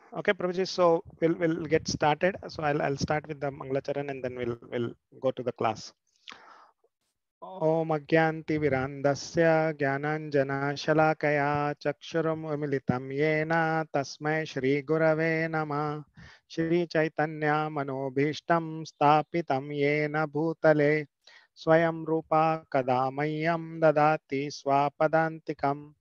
Okay, Prabhuji. So we'll get started. So I'll start with the Mangalacharan and then we'll go to the class. Om Agyantivirandasya Gyananjana Shalakaya Chakshurum Umilitam Yena Tasmai Shri Gurave Nama Shri Chaitanya Manobhishtam Stapitam Yena Bhutale Swayam Rupa Kadamayyam Dadati Swapadantikam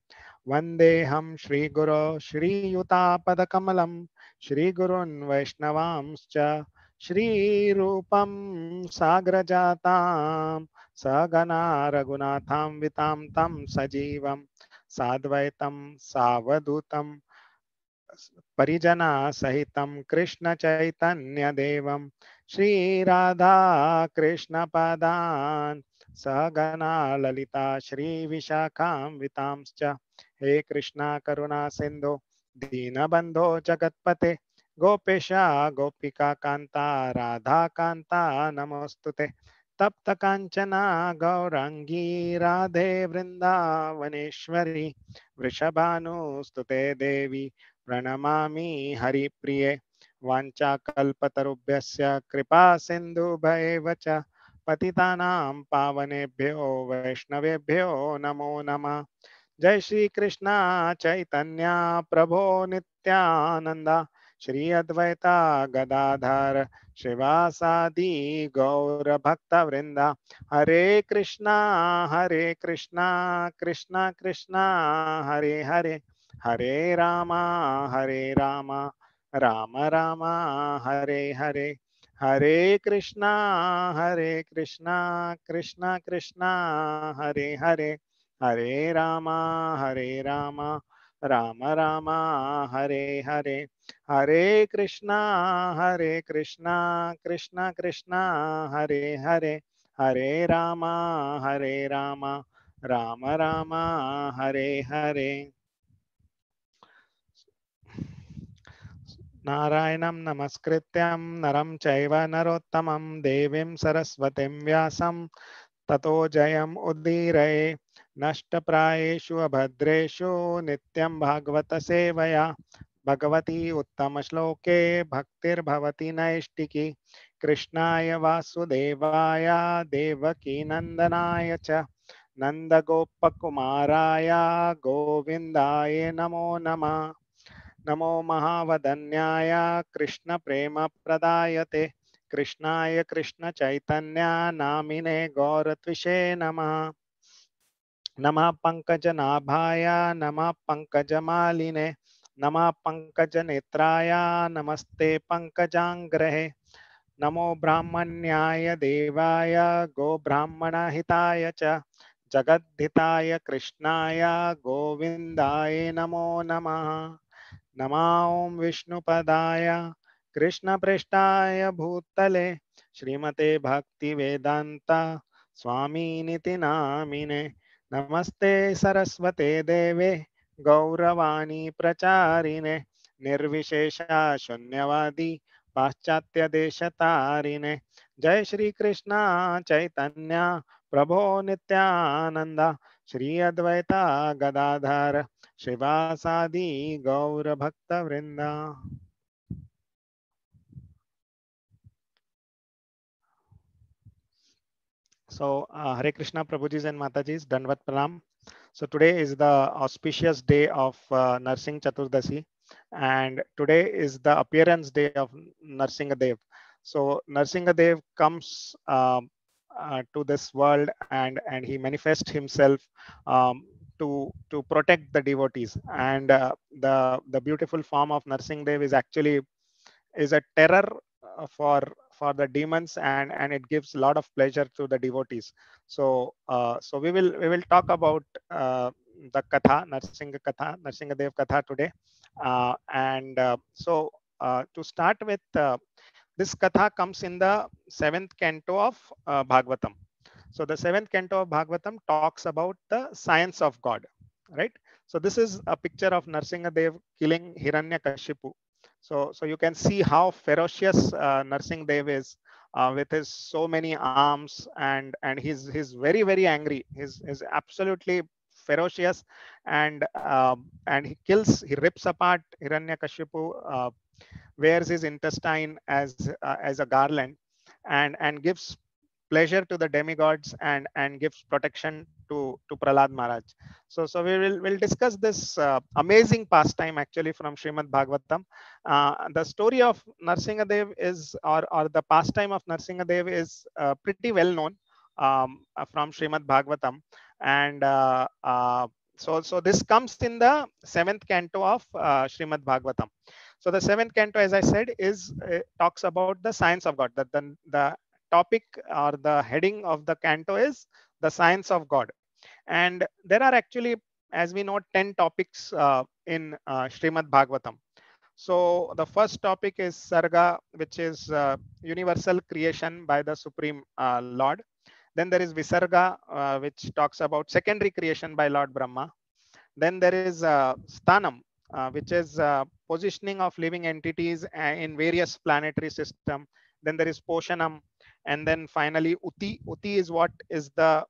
Vandeham Shri Guru Shri Yutapadakamalam Shri Gurun Vaishnavamscha Shri Rupam Sagrajatam Sagana Raghunatham Vitam Tam Sajivam Sadvaitam Savadutam Parijana Sahitam Krishna Chaitanya Devam Shri Radha Krishna Padan Sagana Lalita Shri Vishakam Vitamscha He Krishna Karuna Sindhu Dinabandho Jagatpate Gopesha Gopika Kanta Radha Kanta Namostute Tapta Kanchana Gaurangi Radhe Vrindavaneshwari Vrishabhanu Stute Devi Pranamami Haripriye Vanchakalpatarubhyasya Kripa Sindhubhaiva cha Patitanam Pavanebhyo Vaishnavebhyo Namo Namah Jai Shri Krishna Chaitanya Prabhu Nityananda Shri Advaita Gadadhar Shivasadi Gaura Bhakta Vrinda Hare Krishna Krishna Krishna Hare Hare Hare Rama Rama Rama Hare Hare Hare Krishna Krishna Krishna Hare Hare Hare Rama, Rama Rama, Hare Hare, Hare Krishna, Krishna Krishna, Hare Hare, Hare Rama, Rama Rama, Hare Hare. Narayanam Namaskrityam Naram Chaiva Narottamam Devim Saraswatim Vyasam Tato Jayam Udire Nashtaprayeshu Abhadreshu Nityam Bhagavata Sevaya Bhagavati Uttama Shloke Bhaktir Bhavati Naishtiki Krishnaya Vasudevaya Devaki Nandanaya Cha Nanda Gopakumaraya Govindaya Namo Nama Namo Mahavadanyaya Krishna Prema Pradayate Krishnaya Krishna Chaitanya Namine Gauratvishe Namah Namah Pankajanaabhaya Namah Pankajamaline Namah Pankajanetraya Namaste Pankajangrehe Namo Brahmanyaya Devaya Go Brahmana Hitaya Cha Jagadhitaya Krishnaya Govindaya Namo Namaha Namaom Vishnupadaya Krishna Preshtaya Bhutale Srimate Bhakti Vedanta Swami Niti Namine Namaste Saraswate Deve Gauravani Pracharine Nirvishesha Shunyavadi Paschatya Deshatarine Jai Shri Krishna Chaitanya Prabho Nityananda Shri Advaita Gadadhar Shivasadi Gaura Bhakta Vrinda. So, Hare Krishna Prabhujis and Matajis, Danvat Pranam. So, today is the auspicious day of Narsing Chaturdasi, and today is the appearance day of Narsingadev. So, Narsingadev comes to this world and he manifests himself um, to protect the devotees. And the beautiful form of Narsingadev is actually is a terror for the demons and it gives a lot of pleasure to the devotees. So so we will talk about the katha Narsingadev katha today, and so to start with, this katha comes in the seventh canto of Bhagavatam. So the seventh canto of Bhagavatam talks about the science of God, right? So this is a picture of Narsingadev killing Hiranyakashipu. So you can see how ferocious Narsingadev is, with his so many arms, and he's very angry. He's absolutely ferocious, and he rips apart Hiranyakashipu, wears his intestine as a garland, and gives pleasure to the demigods, and gives protection to Prahlad Maharaj. So we'll discuss this amazing pastime actually from Srimad Bhagavatam. The story of Narsingadev is, or the pastime of Narsingadev is pretty well known from Srimad Bhagavatam, and so this comes in the seventh canto of Srimad Bhagavatam. So the seventh canto, as I said, is talks about the science of God. That the topic or the heading of the canto is the science of God. And there are actually, as we know, 10 topics in Srimad Bhagavatam. So the first topic is Sarga, which is universal creation by the Supreme Lord. Then there is Visarga, which talks about secondary creation by Lord Brahma. Then there is Sthanam, which is positioning of living entities in various planetary system. Then there is Poshanam, and then finally Uti. Uti is what is the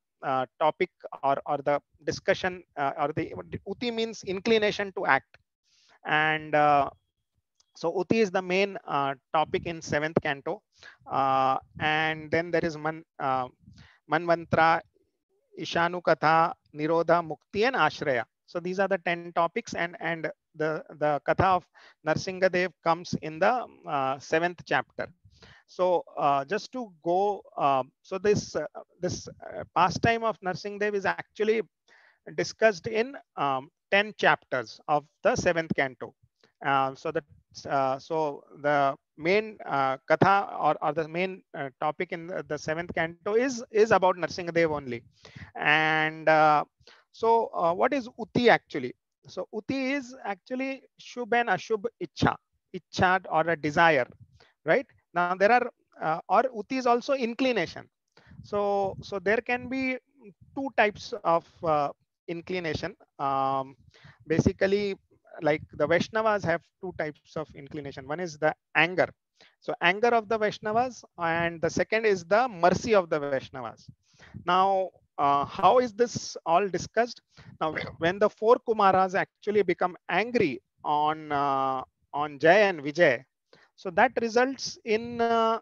topic, or the discussion, or the Uti means inclination to act. And so Uti is the main topic in seventh canto. And then there is Manvantra, Ishanu Katha, Nirodha, Mukti, and Ashraya. So these are the 10 topics, and the Katha of Narsingadev comes in the seventh chapter. So just to go, so this pastime of Narsingadev is actually discussed in 10 chapters of the seventh canto. So the main katha, or the main topic in the seventh canto is about Narsingadev only. And what is Uti actually? So Uti is actually Shubh and Ashubh Ichha, or a desire, right? Now there are, or Uti is also inclination. So there can be two types of inclination. Basically, like the Vaishnavas have two types of inclination. One is the anger. So anger of the Vaishnavas, and the second is the mercy of the Vaishnavas. Now, how is this all discussed? Now, when the four Kumaras actually become angry on Jay and Vijay, so that results in the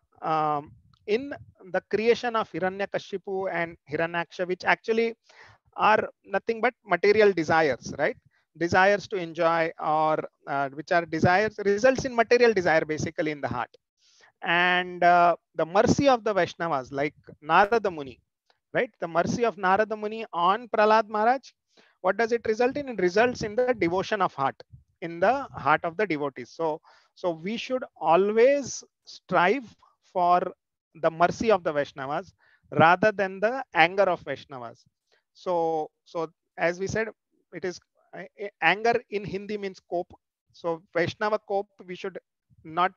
creation of Hiranyakashipu and Hiranyaksha, which actually are nothing but material desires, right? Desires to enjoy, or which are desires, results in material desire basically in the heart. And the mercy of the Vaishnavas, like Narada Muni, right? The mercy of Narada Muni on Prahlad Maharaj, what does it result in? It results in the devotion of heart, in the heart of the devotees. So we should always strive for the mercy of the Vaishnavas rather than the anger of Vaishnavas. So as we said, it is anger in Hindi means cope. So Vaishnava cope, we should not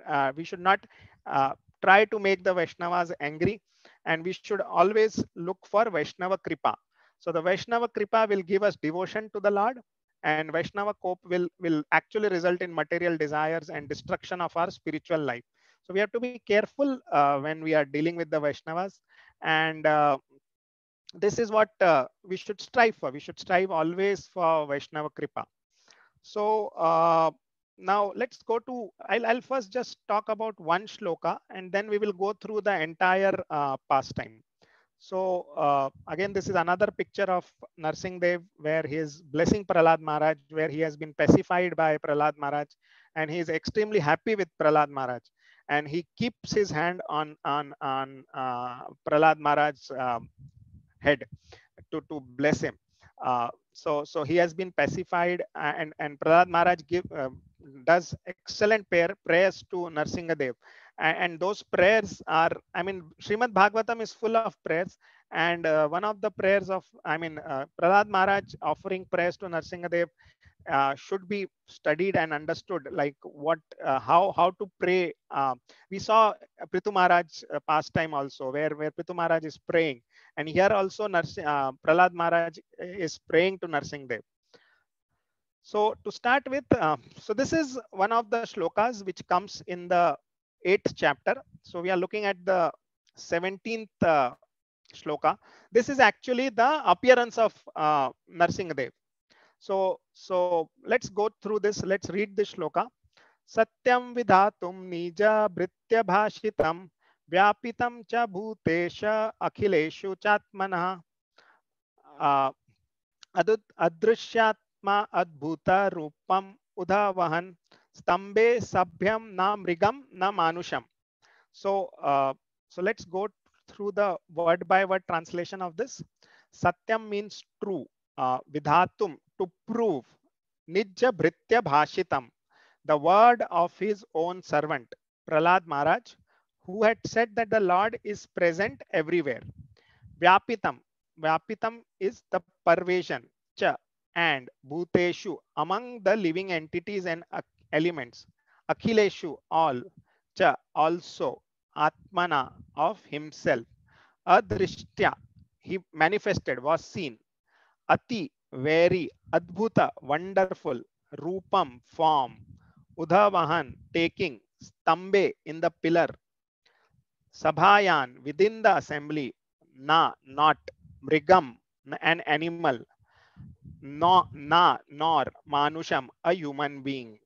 try to make the Vaishnavas angry, and we should always look for Vaishnava Kripa. So the Vaishnava Kripa will give us devotion to the Lord, and Vaishnava cope will actually result in material desires and destruction of our spiritual life. So we have to be careful when we are dealing with the Vaishnavas, and this is what we should strive for. We should strive always for Vaishnava Kripa. So now let's go to, I'll first just talk about one shloka, and then we will go through the entire pastime. So again, this is another picture of Narsingadev, where he is blessing Prahlad Maharaj, where he has been pacified by Prahlad Maharaj, and he is extremely happy with Prahlad Maharaj, and he keeps his hand on Prahlad Maharaj's head to bless him. So he has been pacified, and Prahlad Maharaj does excellent prayers to Narsingadev. And those prayers are, Srimad Bhagavatam is full of prayers, and one of the prayers of, Prahlad Maharaj offering prayers to Narsingadev should be studied and understood, like how to pray. We saw Prithu Maharaj pastime also, where Prithu Maharaj is praying, and here also Prahlad Maharaj is praying to Narsingadev. So to start with, so this is one of the shlokas which comes in the 8th chapter. So we are looking at the 17th shloka. This is actually the appearance of Narsingadev. So let's go through this. Let's read this shloka. Satyam vidhatum nija bhritya bhashitam vyapitam cha bhutesha akhileshu chatmanah adrishyatma adbhuta rupam udhavahan stambe sabhyam na mrigam na manusham. So, so let's go through the word by word translation of this. Satyam means true. Vidhatum, to prove. Nijja bhritya bhashitam, the word of his own servant, Prahlad Maharaj, who had said that the Lord is present everywhere. Vyapitam, Vyapitam is the pervasion. Cha, and Bhuteshu, among the living entities and elements. Akhileshu, all. Cha, also. Atmana, of himself. Adrishtya, he manifested, was seen. Ati, very. Adbhuta, wonderful. Rupam, form. Udhavahan, taking. Stambe, in the pillar. Sabhayan, within the assembly. Na, not. Mrigam, an animal. No, na, nor. Manusham, a human being.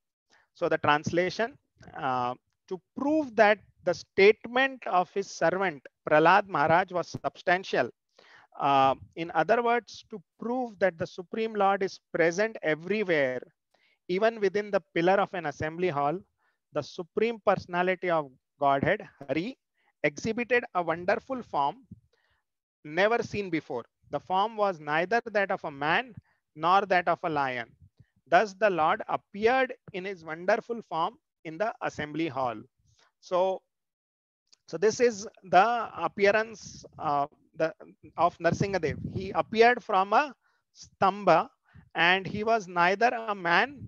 So the translation, to prove that the statement of his servant Prahlad Maharaj was substantial. In other words, to prove that the Supreme Lord is present everywhere, even within the pillar of an assembly hall, the Supreme Personality of Godhead, Hari, exhibited a wonderful form never seen before. The form was neither that of a man nor that of a lion. Thus, the Lord appeared in his wonderful form in the assembly hall. So, so this is the appearance of Narsingadev. He appeared from a stamba, and he was neither a man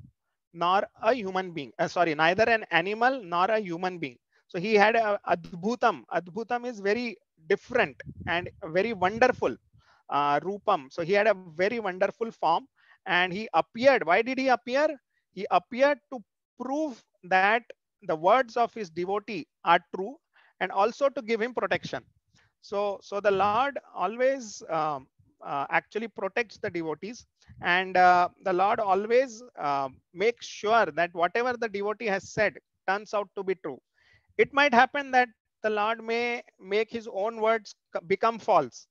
nor a human being. Sorry, neither an animal nor a human being. So he had a adbhutam. Adbhutam is very different and very wonderful. Rupam. So he had a very wonderful form, and he appeared. Why did he appear? He appeared to prove that the words of his devotee are true, and also to give him protection. So the Lord always actually protects the devotees, and the Lord always makes sure that whatever the devotee has said turns out to be true. It might happen that the Lord may make his own words become false,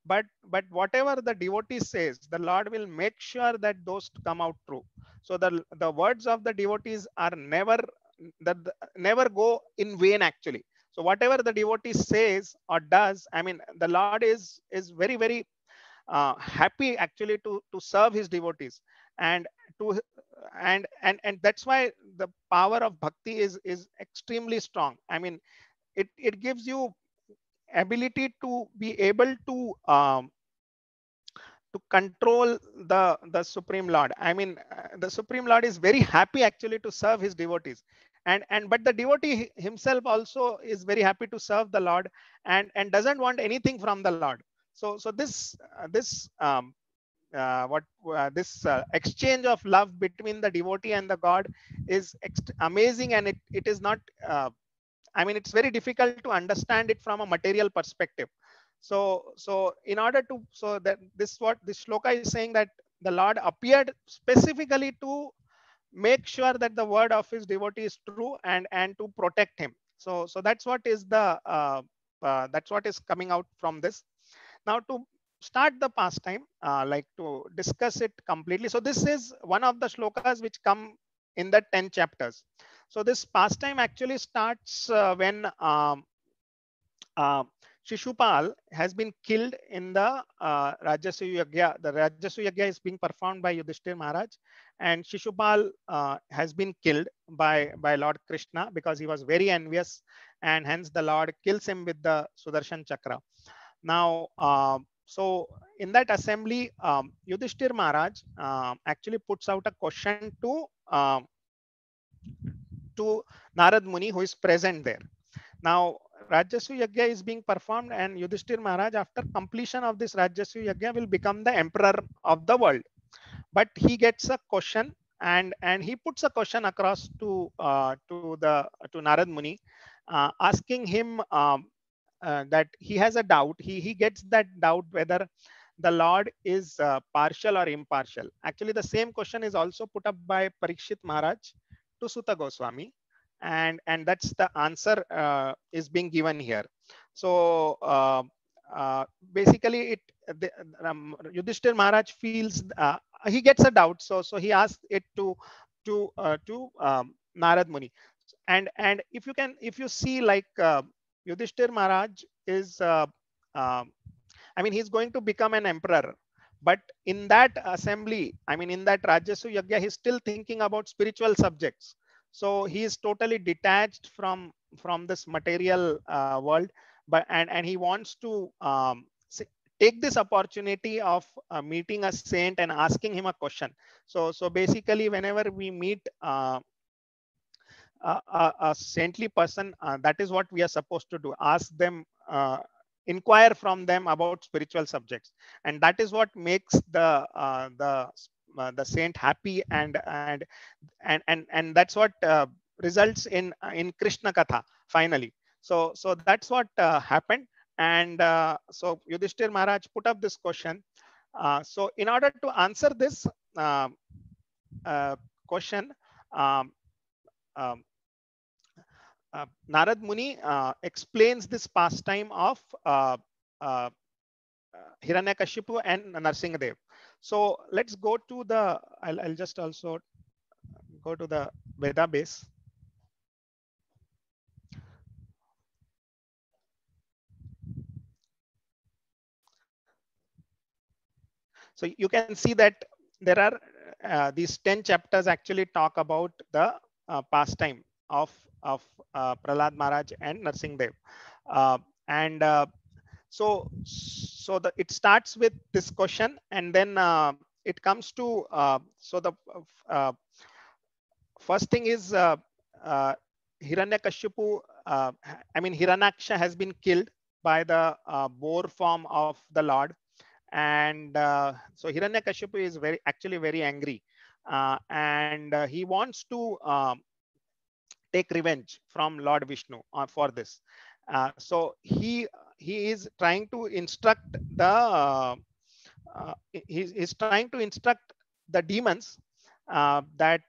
but whatever the devotee says, the Lord will make sure that those come out true. So the words of the devotees are never go in vain actually. So whatever the devotee says or does, I mean, the Lord is very happy actually to serve his devotees, and to and that's why the power of bhakti is extremely strong. I mean, it gives you ability to be able to control the Supreme Lord. I mean, the Supreme Lord is very happy actually to serve his devotees, and but the devotee himself also is very happy to serve the Lord, and doesn't want anything from the Lord. So this exchange of love between the devotee and the God is amazing, and it is not. I mean, it's very difficult to understand it from a material perspective. So in order to, so that what this shloka is saying, that the Lord appeared specifically to make sure that the word of his devotee is true, and to protect him. So that's what is that's what is coming out from this. Now, to start the pastime, like to discuss it completely. So this is one of the shlokas which come in the 10 chapters. So this pastime actually starts when uh, Shishupal has been killed in the Rajasuya Yagya. The Rajasuya Yagya is being performed by Yudhishthir Maharaj, and Shishupal has been killed by Lord Krishna because he was very envious, and hence the Lord kills him with the Sudarshan Chakra. Now, so in that assembly, Yudhishthir Maharaj actually puts out a question to Narad Muni, who is present there. Now, Rajasya Yagya is being performed, and Yudhishthir Maharaj, after completion of this Rajasya Yagya, will become the emperor of the world. But he gets a question, and he puts a question across to Narad Muni, asking him that he has a doubt. He gets that doubt whether the Lord is partial or impartial. Actually, the same question is also put up by Parikshit Maharaj to Sutta Goswami, and that's the answer is being given here. So basically, the, Yudhishthir Maharaj feels he gets a doubt, so he asks it to Narad Muni, and if you see like Yudhishthir Maharaj is I mean, he's going to become an emperor. But in that assembly, I mean, in that Rajyasu Yagya, he's still thinking about spiritual subjects. So he is totally detached from this material world, but and he wants to take this opportunity of meeting a saint and asking him a question. So basically, whenever we meet a saintly person, that is what we are supposed to do. Ask them, inquire from them about spiritual subjects, and that is what makes the saint happy, and that's what results in Krishna Katha finally. So that's what happened, and so Yudhishthir Maharaj put up this question. So in order to answer this uh, question, um, um, Narad Muni explains this pastime of uh, Hiranyakashipu and Narsingadev. So let's go to the, I'll just also go to the Veda base. So you can see that there are these 10 chapters actually talk about the pastime of Prahlad Maharaj and Narsingadev. And so it starts with this question, and then it comes to so the uh, first thing is Hiranyakashipu. I mean, Hiranyaksha has been killed by the boar form of the Lord, and so Hiranyakashipu is actually very angry, and he wants to take revenge from Lord Vishnu for this. So he is trying to instruct he's trying to instruct the demons that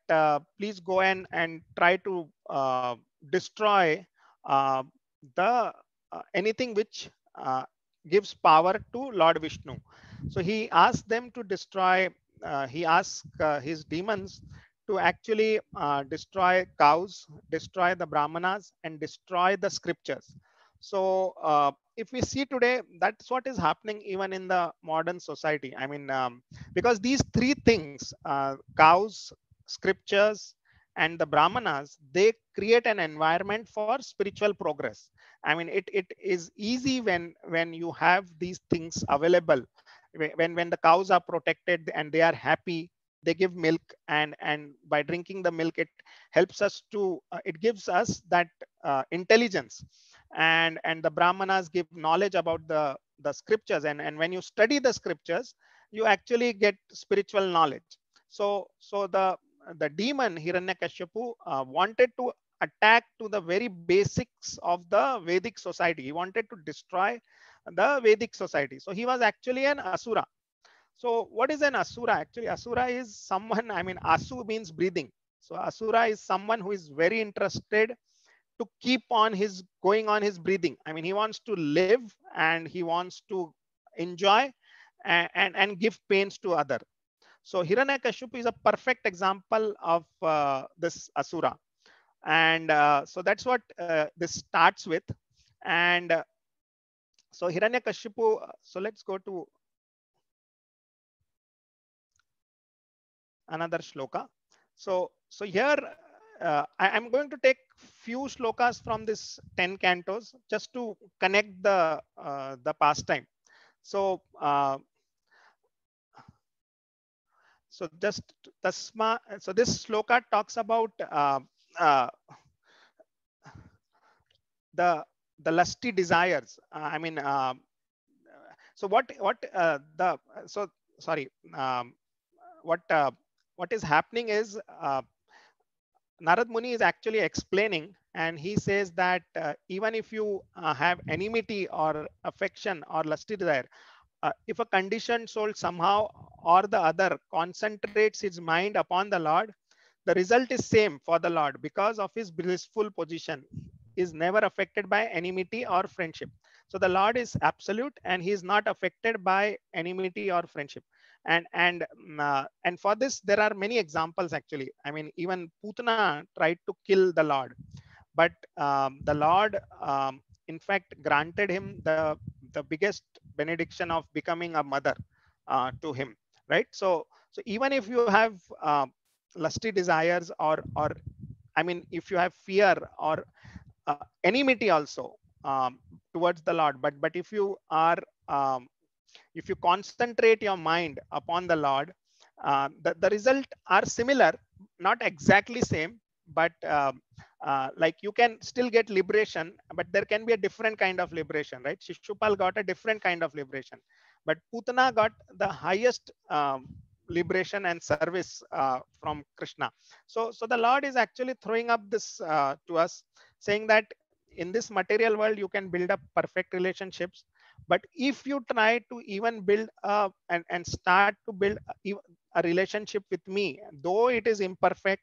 please go and try to destroy uh, the anything which gives power to Lord Vishnu. So he asks them to destroy. He asks his demons to actually destroy cows, destroy the brahmanas, and destroy the scriptures. So if we see today, that's what is happening even in the modern society. I mean, because these three things, cows, scriptures, and the brahmanas, they create an environment for spiritual progress. I mean, it is easy when you have these things available. When the cows are protected and they are happy, they give milk, and by drinking the milk, it helps us to it gives us that intelligence, and the brahmanas give knowledge about the scriptures, and when you study the scriptures, you actually get spiritual knowledge. So the demon Hiranyakashipu wanted to attack to the very basics of the Vedic society. He wanted to destroy the Vedic society. So he was actually an Asura. So what is an Asura? Actually, Asura is someone, I mean, Asu means breathing. So Asura is someone who is very interested to keep on his going on his breathing. I mean, he wants to live and he wants to enjoy and give pains to other. So Hiranyakashipu is a perfect example of this Asura. And so that's what this starts with. And so Hiranyakashipu, so let's go to another shloka. So here I'm going to take few shlokas from this 10 cantos just to connect the pastime. So so just tasma. So this shloka talks about uh, the lusty desires. I mean, so the so sorry. What what is happening is Narad Muni is actually explaining and he says that even if you have enmity or affection or lusty desire, if a conditioned soul somehow or the other concentrates his mind upon the Lord, the result is same for the Lord because of his blissful position is never affected by enmity or friendship. So the Lord is absolute and he is not affected by enmity or friendship. And for this there are many examples actually. I mean, even Putana tried to kill the Lord, but the Lord in fact granted him the biggest benediction of becoming a mother to him, right? So even if you have lusty desires, or I mean if you have fear or enmity also towards the Lord, but um, if you concentrate your mind upon the Lord, the result are similar, not exactly same, but like you can still get liberation, but there can be a different kind of liberation, right? Shishupal got a different kind of liberation, but Putana got the highest liberation and service from Krishna. So the Lord is actually throwing up this to us, saying that in this material world you can build up perfect relationships, but if you try to even build and start to build a relationship with me, though it is imperfect,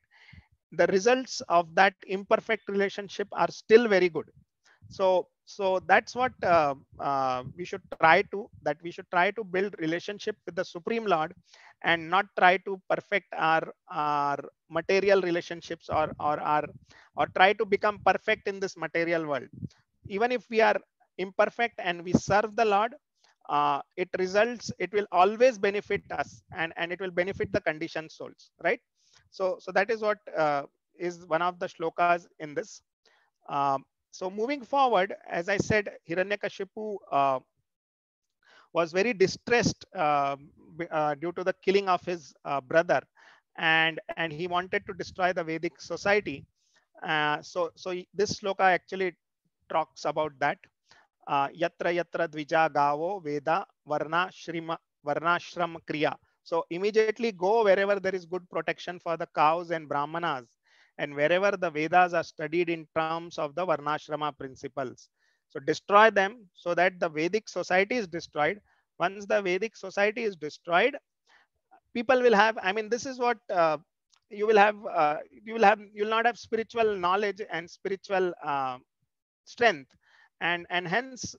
the results of that imperfect relationship are still very good. So that's what we should try to, that we should try to build relationship with the Supreme Lord and not try to perfect our material relationships, or try to become perfect in this material world. Even if we are imperfect and we serve the Lord, it will always benefit us, and it will benefit the conditioned souls, right? So that is what is one of the shlokas in this. So moving forward, as I said, Hiranyakashipu was very distressed due to the killing of his brother, and he wanted to destroy the Vedic society. So this shloka actually talks about that. Yatra yatra dvija gavo veda varnashram kriya. So immediately go wherever there is good protection for the cows and brahmanas, and wherever the Vedas are studied in terms of the varnashrama principles. So destroy them so that the Vedic society is destroyed. Once the Vedic society is destroyed, people will have, I mean, this is what you will not have spiritual knowledge and spiritual strength, and hence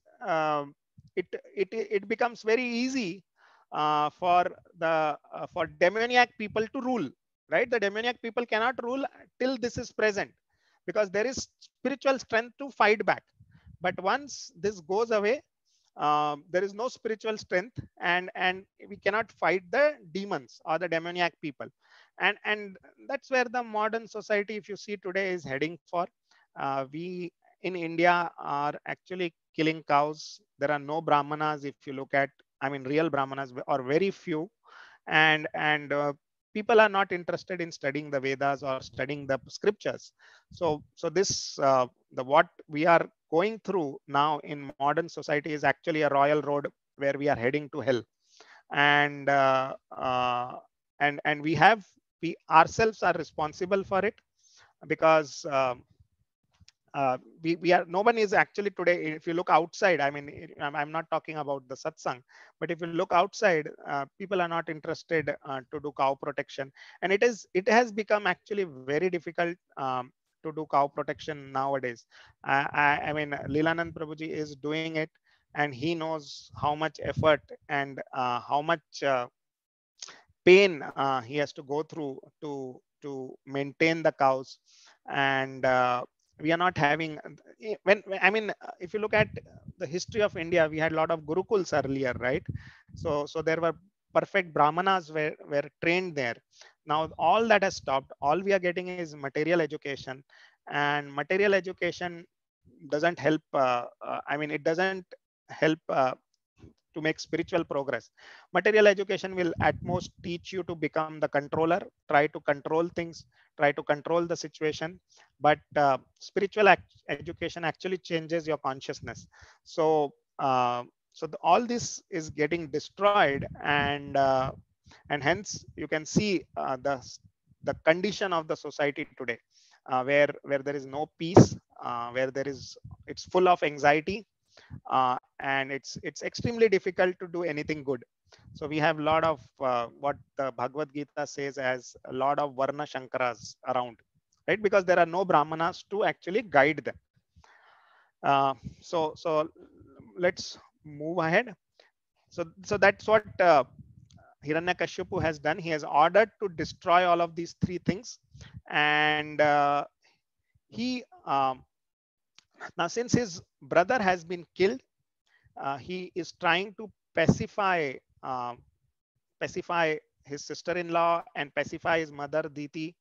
it becomes very easy for demoniac people to rule, right? The demoniac people cannot rule till this is present, because there is spiritual strength to fight back. But once this goes away, there is no spiritual strength, and we cannot fight the demons or the demoniac people. And that's where the modern society, if you see today, is heading for. We in India are actually killing cows. There are no brahmanas. If you look at, I mean, real brahmanas are very few, and people are not interested in studying the Vedas or studying the scriptures. So this the what we are going through now in modern society is actually a royal road where we are heading to hell. And uh, uh, and and we ourselves are responsible for it, because we are, no one is actually today, if you look outside, I mean, I'm not talking about the satsang, but if you look outside, people are not interested to do cow protection. And it has become actually very difficult to do cow protection nowadays. I mean, Lilanand Prabhuji is doing it, and he knows how much effort and how much pain he has to go through to maintain the cows. And we are not having, I mean, if you look at the history of India, we had a lot of gurukuls earlier, right? So there were perfect brahmanas were trained there. Now all that has stopped. All we are getting is material education, and material education doesn't help. I mean, it doesn't help to make spiritual progress. Material education will at most teach you to become the controller, try to control things, try to control the situation. But spiritual education actually changes your consciousness. So all this is getting destroyed, and hence you can see the condition of the society today. where there is no peace, where it's full of anxiety, and it's extremely difficult to do anything good. So we have a lot of what the Bhagavad Gita says as a lot of Varna Shankaras around, right? Because there are no Brahmanas to actually guide them. So let's move ahead. So that's what Hiranyakashipu has done. He has ordered to destroy all of these three things, and he now, since his brother has been killed, he is trying to pacify his sister-in-law and pacify his mother Diti.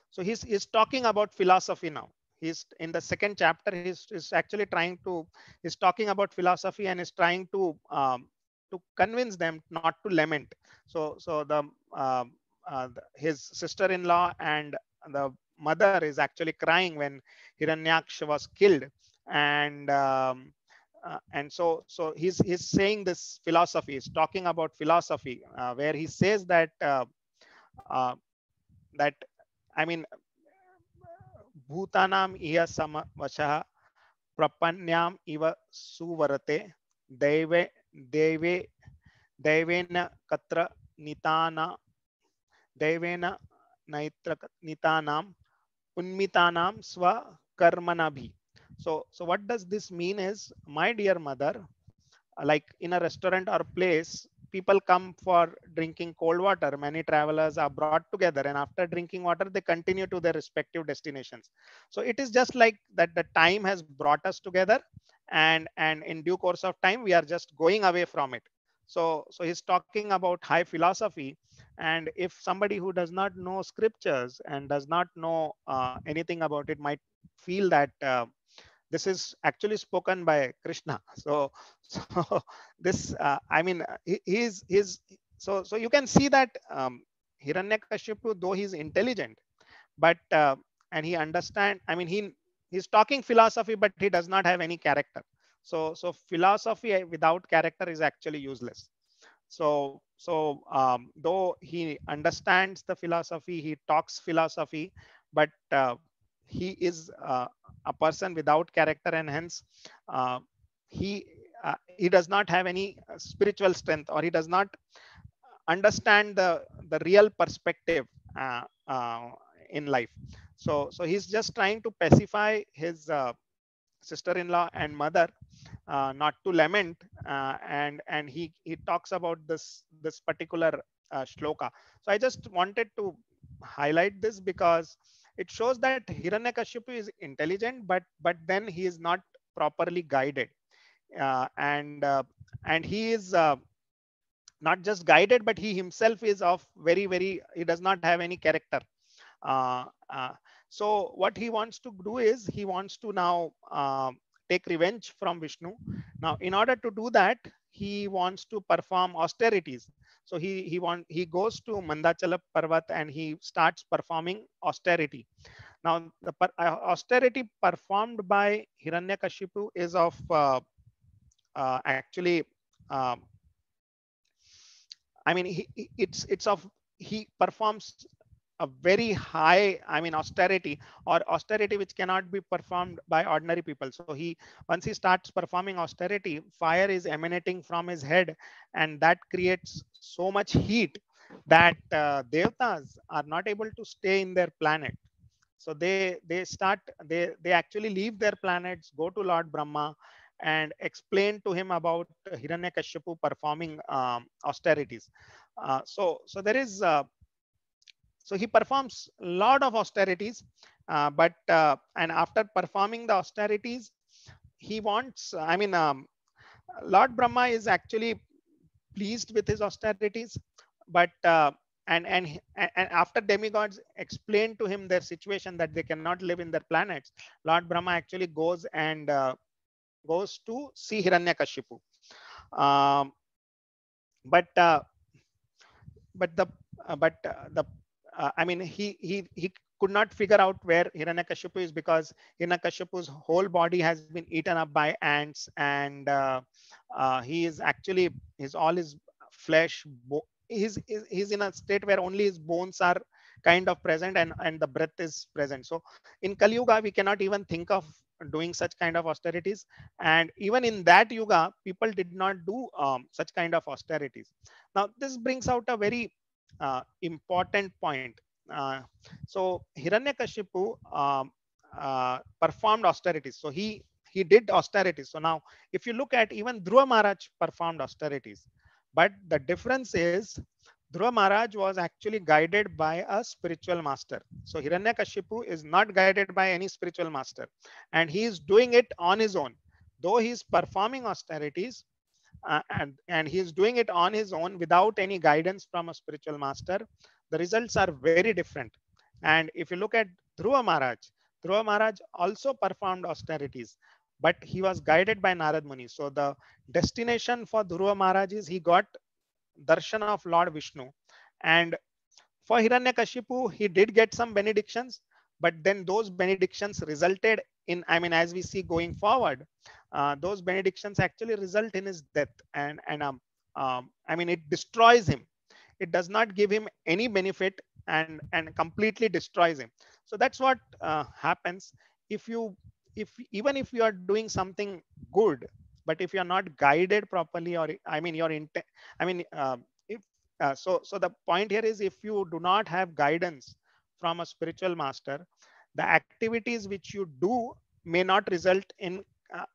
So he's talking about philosophy now. He's in the second chapter. He's actually he's talking about philosophy and is trying to convince them not to lament. So his sister-in-law and the mother is actually crying when Hiranyaksha was killed, and so he's saying this philosophy. He's talking about philosophy, where he says uh, that I mean, bhutanam iya samavasha prapanyam iva suvarate deve deve devena katra nitana devena naitra nitanam unmitanam swa karmanabhi. So what does this mean is, my dear mother, like in a restaurant or place, people come for drinking cold water. Many travelers are brought together, and after drinking water, they continue to their respective destinations. So it is just like that. The time has brought us together, and in due course of time, we are just going away from it. So he's talking about high philosophy, and if somebody who does not know scriptures and does not know anything about it might feel that this is actually spoken by Krishna. So this, so you can see that Hiranyakashipu, though he's intelligent, but and he understand. I mean, he's talking philosophy, but he does not have any character. So philosophy without character is actually useless. So though he understands the philosophy, he talks philosophy, but he is a person without character, and hence uh, he he does not have any spiritual strength, or he does not understand the real perspective in life. So he's just trying to pacify his sister-in-law and mother, not to lament, and he talks about this particular shloka. So I just wanted to highlight this because it shows that Hiranyakashipu is intelligent, but then he is not properly guided, uh, and uh, and he is not just guided, but he himself is of very, he does not have any character. uh, uh, so what he wants to do is, he wants to now take revenge from Vishnu. Now, in order to do that, he wants to perform austerities. So he goes to Mandachala Parvat and he starts performing austerity. Now, the austerity performed by Hiranyakashipu is of actually, uh, I mean, it's of, he performs a very high, I mean, austerity, or austerity which cannot be performed by ordinary people. So once he starts performing austerity, fire is emanating from his head, and that creates so much heat that devtas are not able to stay in their planet. So they actually leave their planets, go to Lord Brahma, and explain to him about Hiranyakashipu performing austerities. So there is so he performs a lot of austerities, but and after performing the austerities, he wants, Lord Brahma is actually pleased with his austerities, but and after demigods explain to him their situation, that they cannot live in their planets, Lord Brahma actually goes and goes to see Hiranyakashipu. Um, but but the the I mean, he could not figure out where Hiranyakashipu is, because Hiranyakashipu's whole body has been eaten up by ants, and he is actually, his all his flesh, he's in a state where only his bones are kind of present, and the breath is present. So in Kali Yuga, we cannot even think of doing such kind of austerities. And even in that yuga, people did not do such kind of austerities. Now, this brings out a very important point. So Hiranyakashipu performed austerities. So he did austerities. So now, if you look at even Dhruva Maharaj performed austerities, but the difference is Dhruva Maharaj was actually guided by a spiritual master. So Hiranyakashipu is not guided by any spiritual master, and he is doing it on his own. Though he is performing austerities, and he is doing it on his own without any guidance from a spiritual master, the results are very different. And if you look at Dhruva Maharaj also performed austerities, but he was guided by Narad Muni. So the destination for Dhruva Maharaj is he got darshan of Lord Vishnu. And for Hiranyakashipu, he did get some benedictions, but then those benedictions resulted in, I mean, as we see going forward, those benedictions actually result in his death. And I mean, it destroys him. It does not give him any benefit, and completely destroys him. So that's what happens if you, if even if you are doing something good, but if you are not guided properly, or I mean your intent, I mean if so the point here is, if you do not have guidance from a spiritual master, the activities which you do may not result in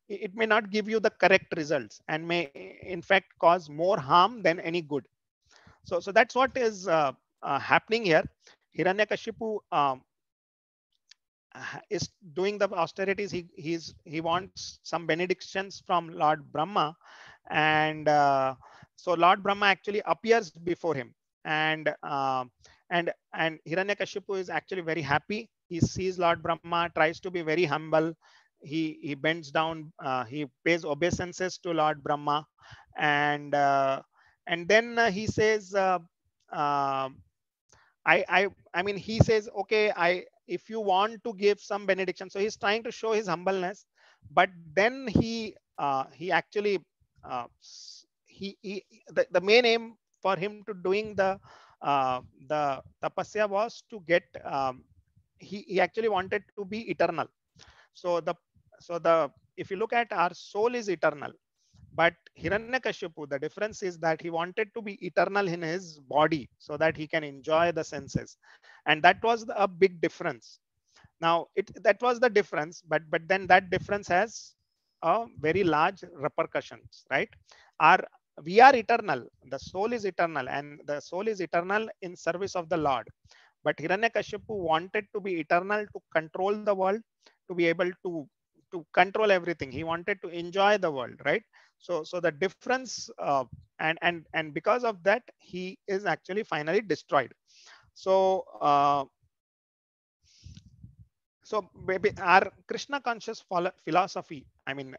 it may not give you the correct results, and may in fact cause more harm than any good. So that's what is happening here. Hiranyakashipu is doing the austerities. He wants some benedictions from Lord Brahma, and so Lord Brahma actually appears before him, and and Hiranyakashipu is actually very happy. He sees Lord Brahma, tries to be very humble. He bends down. He pays obeisances to Lord Brahma, and then he says. Uh, I mean, he says, okay, if you want to give some benediction. So he's trying to show his humbleness, but then he actually the main aim for him to doing the tapasya was to get he actually wanted to be eternal. So the if you look at, our soul is eternal, but Hiranyakashipu, the difference is that he wanted to be eternal in his body so that he can enjoy the senses. And that was a big difference. Now, that was the difference, but then that difference has a very large repercussions, right? Our We are eternal. The soul is eternal, and the soul is eternal in service of the Lord. But Hiranyakashipu wanted to be eternal, to control the world, to be able to control everything. He wanted to enjoy the world, right? So the difference, and because of that, he is actually finally destroyed. So so maybe our Krishna conscious philosophy, I mean,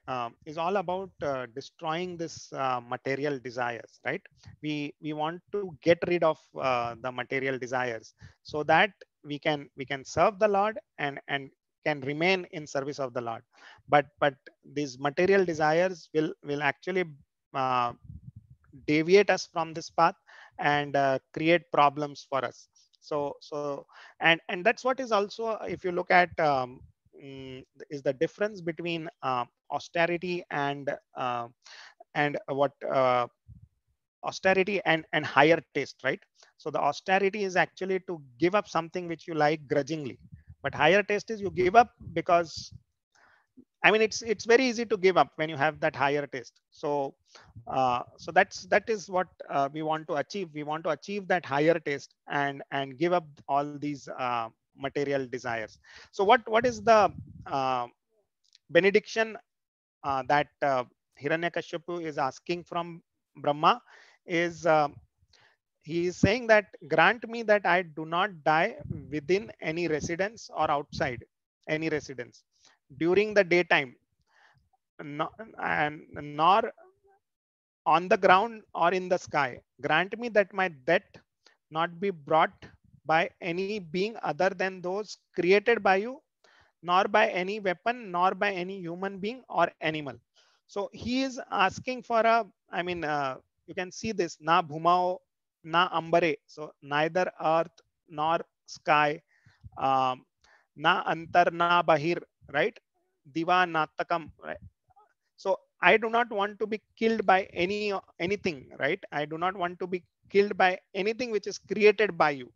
is all about destroying this material desires, right? We want to get rid of the material desires, so that we can serve the Lord, and can remain in service of the Lord. But these material desires will actually uh, deviate us from this path, and create problems for us. So and that's what is also, if you look at is the difference between austerity and what austerity and higher taste, right? So the austerity is actually to give up something which you like grudgingly, but higher taste is you give up because, I mean, it's very easy to give up when you have that higher taste. So that is what we want to achieve. We want to achieve that higher taste, and give up all these material desires. So what is the benediction that Hiranyakashipu is asking from Brahma? Is he is saying that, grant me that I do not die within any residence or outside any residence during the daytime, and nor on the ground or in the sky. Grant me that my death not be brought by any being other than those created by you, nor by any weapon, nor by any human being or animal. So he is asking for a, I mean, you can see this, na bhumao, na ambare. So neither earth nor sky, um, na antar na bahir, right? Diva natakam, right? So I do not want to be killed by anything, right? I do not want to be killed by anything which is created by you.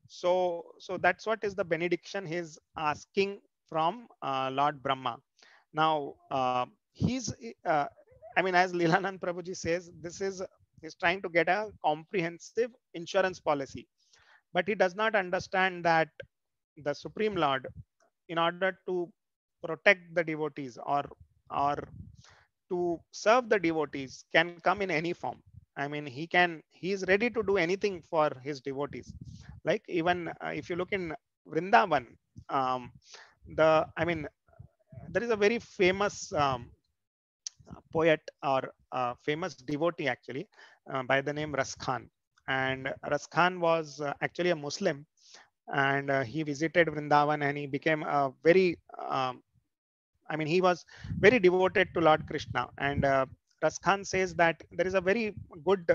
So that's what is the benediction he's asking from Lord Brahma. Now he's I mean, as Lilanand Prabhuji says, this is he's trying to get a comprehensive insurance policy, but he does not understand that the Supreme Lord, in order to protect the devotees, or to serve the devotees, can come in any form. I mean, he is ready to do anything for his devotees. Like, even if you look in Vrindavan, um, I mean, there is a very famous poet, or famous devotee actually, by the name Ras Khan. And Ras Khan was actually a Muslim, and he visited Vrindavan, and he became a very I mean, he was very devoted to Lord Krishna. And Ras Khan says that there is a very good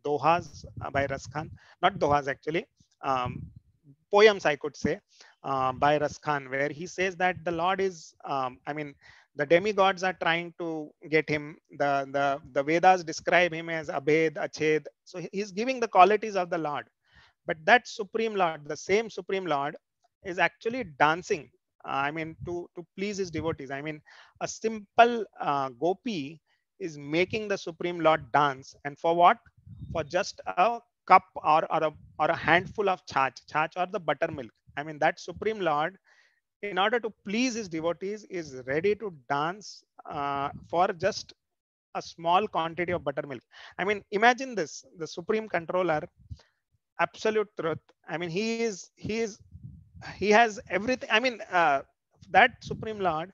dohas by Ras Khan, not dohas actually, um, poems I could say, by Ras Khan, where he says that the Lord is, I mean, the demigods are trying to get him. The Vedas describe him as Abhed, Ached. So he's giving the qualities of the Lord. But that Supreme Lord, the same Supreme Lord, is actually dancing. I mean, to please his devotees. I mean, a simple gopi is making the Supreme Lord dance, and for what? For just a cup, or a handful of chach or the buttermilk. I mean, that Supreme Lord, in order to please his devotees, is ready to dance for just a small quantity of buttermilk. I mean, imagine this: the Supreme Controller, absolute truth. I mean, he has everything. I mean, that Supreme Lord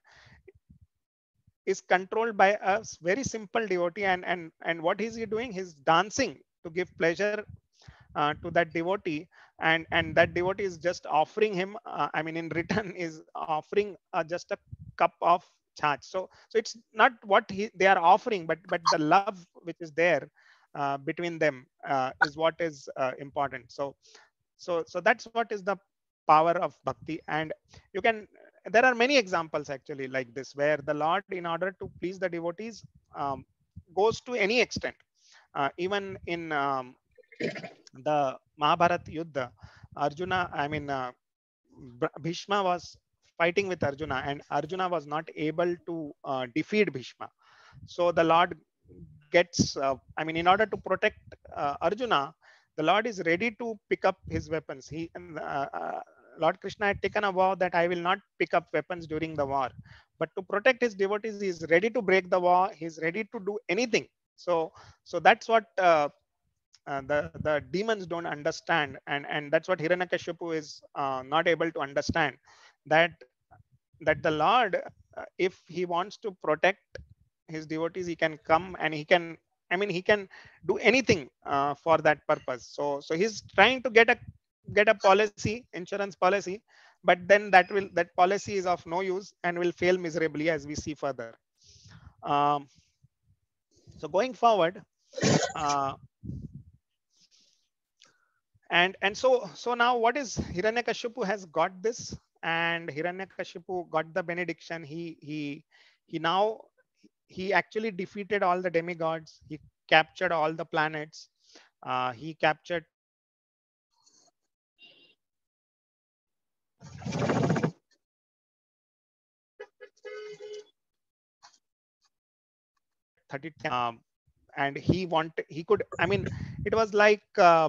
is controlled by a very simple devotee, and what is he doing? He's dancing to give pleasure to that devotee, and that devotee is just offering him, I mean, in return, is offering just a cup of chach. So it's not what they are offering, but the love which is there between them is what is important. So that's what is the power of bhakti. And you can, there are many examples actually like this, where the Lord, in order to please the devotees, um, goes to any extent. Even in the Mahabharat Yuddha, Arjuna, I mean, Bhishma was fighting with Arjuna, and Arjuna was not able to defeat Bhishma. So the Lord gets, I mean, in order to protect Arjuna, the Lord is ready to pick up his weapons. Lord Krishna had taken a vow that I will not pick up weapons during the war, but to protect his devotees, he is ready to break the war. He is ready to do anything. So that's what the demons don't understand, and that's what Hiranyakashipu is not able to understand, that the Lord, if he wants to protect his devotees, he can come, and he can, I mean, he can do anything for that purpose. So he's trying to get a policy, insurance policy, but then that policy is of no use and will fail miserably, as we see further. um, so going forward, uh, and so now what is, Hiranyakashipu has got this, and Hiranyakashipu got the benediction. He now, he actually defeated all the demigods. He captured all the planets. He captured 30, and he could, I mean, it was like, uh,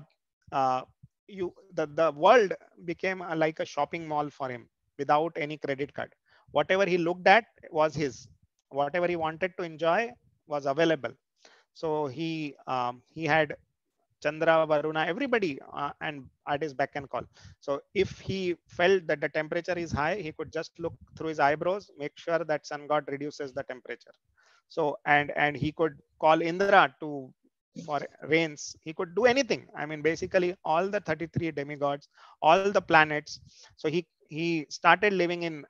the world became like a shopping mall for him, without any credit card. Whatever he looked at was his. Whatever he wanted to enjoy was available. So he had Chandra, Varuna, everybody, and at his beck and call. So if he felt that the temperature is high, he could just look through his eyebrows, make sure that sun god reduces the temperature. So and he could call Indra to for rains. He could do anything. I mean, basically all the 33 demigods, all the planets. So he started living in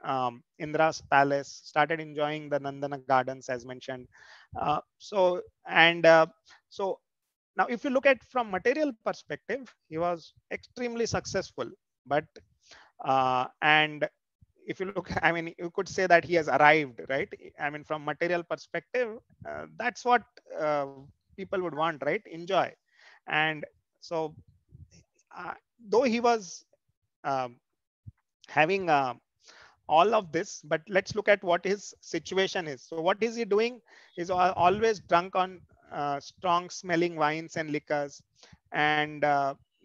Indra's palace, started enjoying the Nandana gardens as mentioned. So and so Now, if you look at from material perspective, he was extremely successful. But and if you look, I mean, you could say that he has arrived, right? I mean, from material perspective, that's what uh, people would want, right? Enjoy. And so, though he was um, having all of this, but let's look at what his situation is. So what is he doing? He's always drunk on strong smelling wines and liquors, and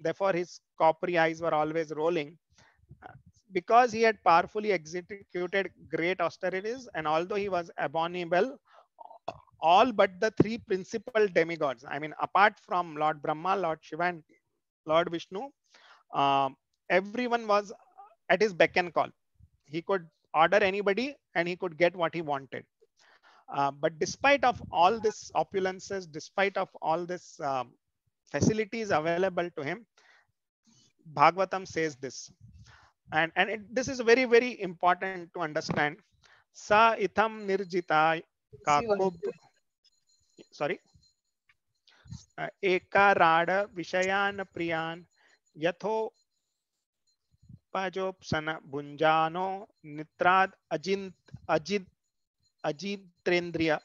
therefore his coppery eyes were always rolling, uh, because he had powerfully executed great austerities, and although he was abominable, all but the three principal demigods, I mean, apart from Lord Brahma, Lord Shiva, and Lord Vishnu, um, everyone was at his beck and call. He could order anybody and he could get what he wanted. But despite of all this opulences, despite of all this facilities available to him, Bhagavatam says this, and this is very very important to understand. Sa itham nirjita kakub, sorry, ekarada vishayan priyan yatho pajopsana bunjano nitrad ajit ajitrendriya.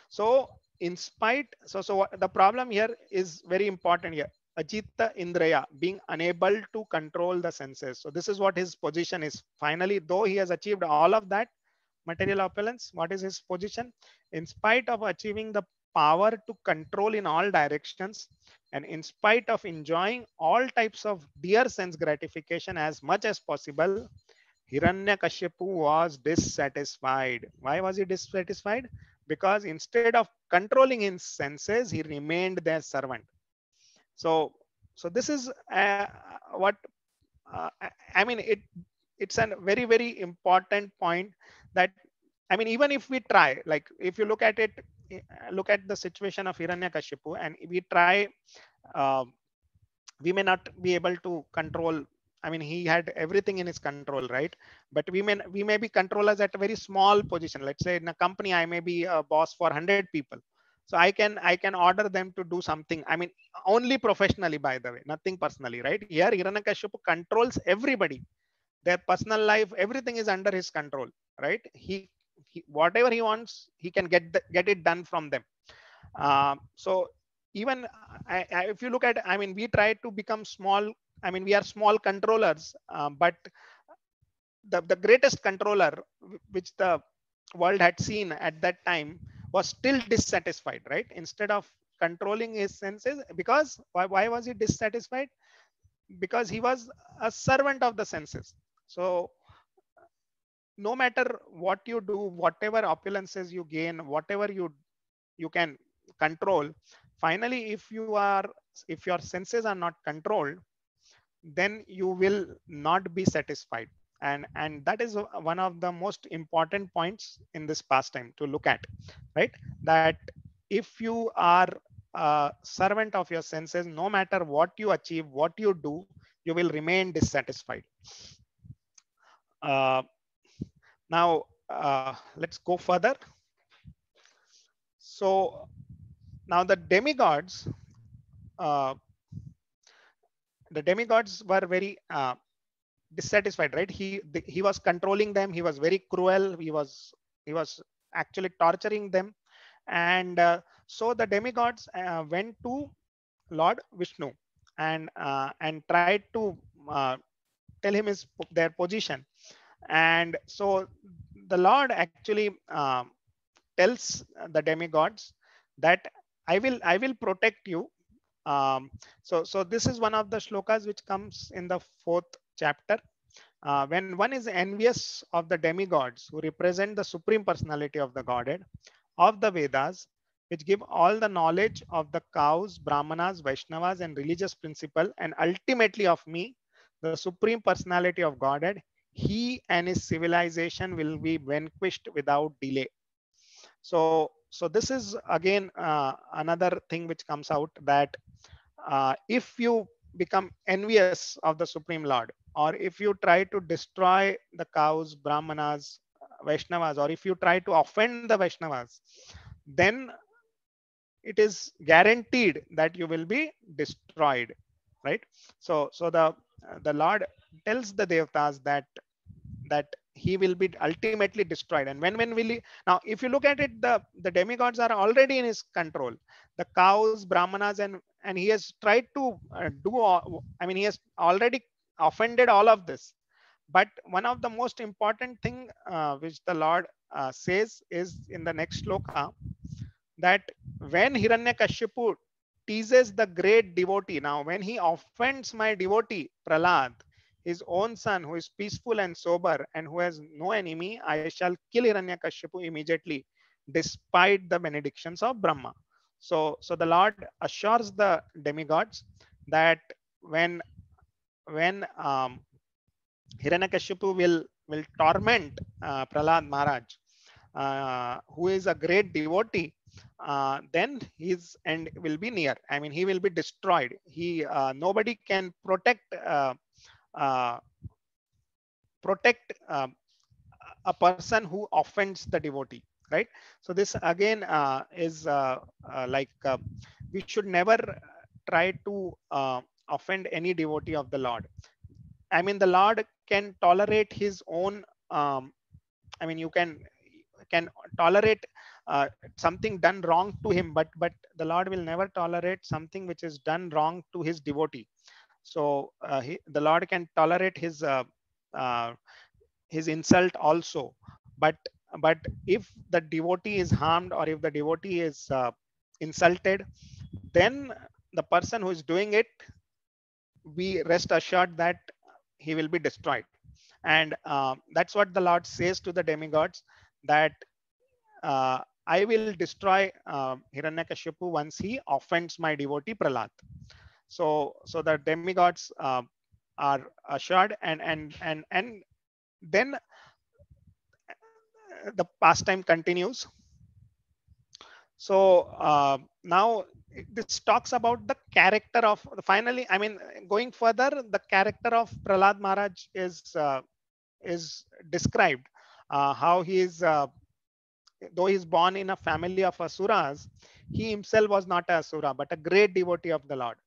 So in spite, so the problem here is very important here. Ajita Indraya, being unable to control the senses. So this is what his position is. Finally, though he has achieved all of that material opulence, what is his position? In spite of achieving the power to control in all directions, and in spite of enjoying all types of dear sense gratification as much as possible, Hiranyakashipu was dissatisfied. Why was he dissatisfied? Because instead of controlling his senses, he remained their servant. So, so this is what I mean. It's a very very important point that, I mean, even if we try, like if you look at it, look at the situation of Hiranyakashipu, and we try, uh, we may not be able to control. I mean, he had everything in his control, right? But we may be controllers at a very small position. Let's say in a company, I may be a boss for 100 people. So I can order them to do something. I mean, only professionally, by the way, nothing personally, right? Here, Hiranyakashipu controls everybody. Their personal life, everything is under his control, right? He whatever he wants, he can get it done from them. So even if you look at, I mean, we try to become small. I mean, we are small controllers, but the greatest controller which the world had seen at that time was still dissatisfied, right? Instead of controlling his senses, because why was he dissatisfied? Because he was a servant of the senses. So no matter what you do, whatever opulences you gain, whatever you can control, finally if your senses are not controlled, then you will not be satisfied. And that is one of the most important points in this pastime to look at, right? That if you are a servant of your senses, no matter what you achieve, what you do, you will remain dissatisfied. uh, Now let's go further. So now uh, the demigods were very dissatisfied, right? He was controlling them. He was very cruel. He was actually torturing them, and so the demigods went to Lord Vishnu and tried to uh, tell him their position. And so the Lord actually tells the demigods that I will protect you. So this is one of the shlokas which comes in the 4th chapter. When one is envious of the demigods who represent the supreme personality of the Godhead, of the Vedas, which give all the knowledge of the cows, Brahmanas, Vaishnavas, and religious principle, and ultimately of me, the supreme personality of Godhead, he and his civilization will be vanquished without delay. So this is again another thing which comes out, that if you become envious of the Supreme Lord, or if you try to destroy the cows, Brahmanas, Vaishnavas, or if you try to offend the Vaishnavas, then it is guaranteed that you will be destroyed, right? So the Lord tells the Devatas that he will be ultimately destroyed. And when will he? Now if you look at it, the demigods are already in his control, the cows, brahmanas, and he has tried to I mean, he has already offended all of this. But one of the most important thing which the Lord says is in the next sloka, that when Hiranyakashipu teases the great devotee, now when he offends my devotee Prahlad, his own son, who is peaceful and sober and who has no enemy, I shall kill Hiranyakashipu immediately, despite the benedictions of Brahma. So the Lord assures the demigods that when Hiranyakashipu will torment Prahlad Maharaj, who is a great devotee, then his end will be near. I mean, he will be destroyed. Nobody can uh, protect a person who offends the devotee, right? So this again is we should never try to offend any devotee of the Lord. I mean, the Lord can tolerate his own. I mean, you can tolerate something done wrong to him, but the Lord will never tolerate something which is done wrong to his devotee. So the Lord can tolerate uh, his insult also, but if the devotee is harmed, or if the devotee is insulted, then the person who is doing it, we rest assured that he will be destroyed. And that's what the Lord says to the demigods, that I will destroy Hiranyakashipu once he offends my devotee Prahlad. So the demigods are assured, and then the pastime continues. So now this talks about the character of, finally, I mean, going further, the character of Prahlad Maharaj is described. How he is, though he is born in a family of Asuras, he himself was not a Asura, but a great devotee of the Lord.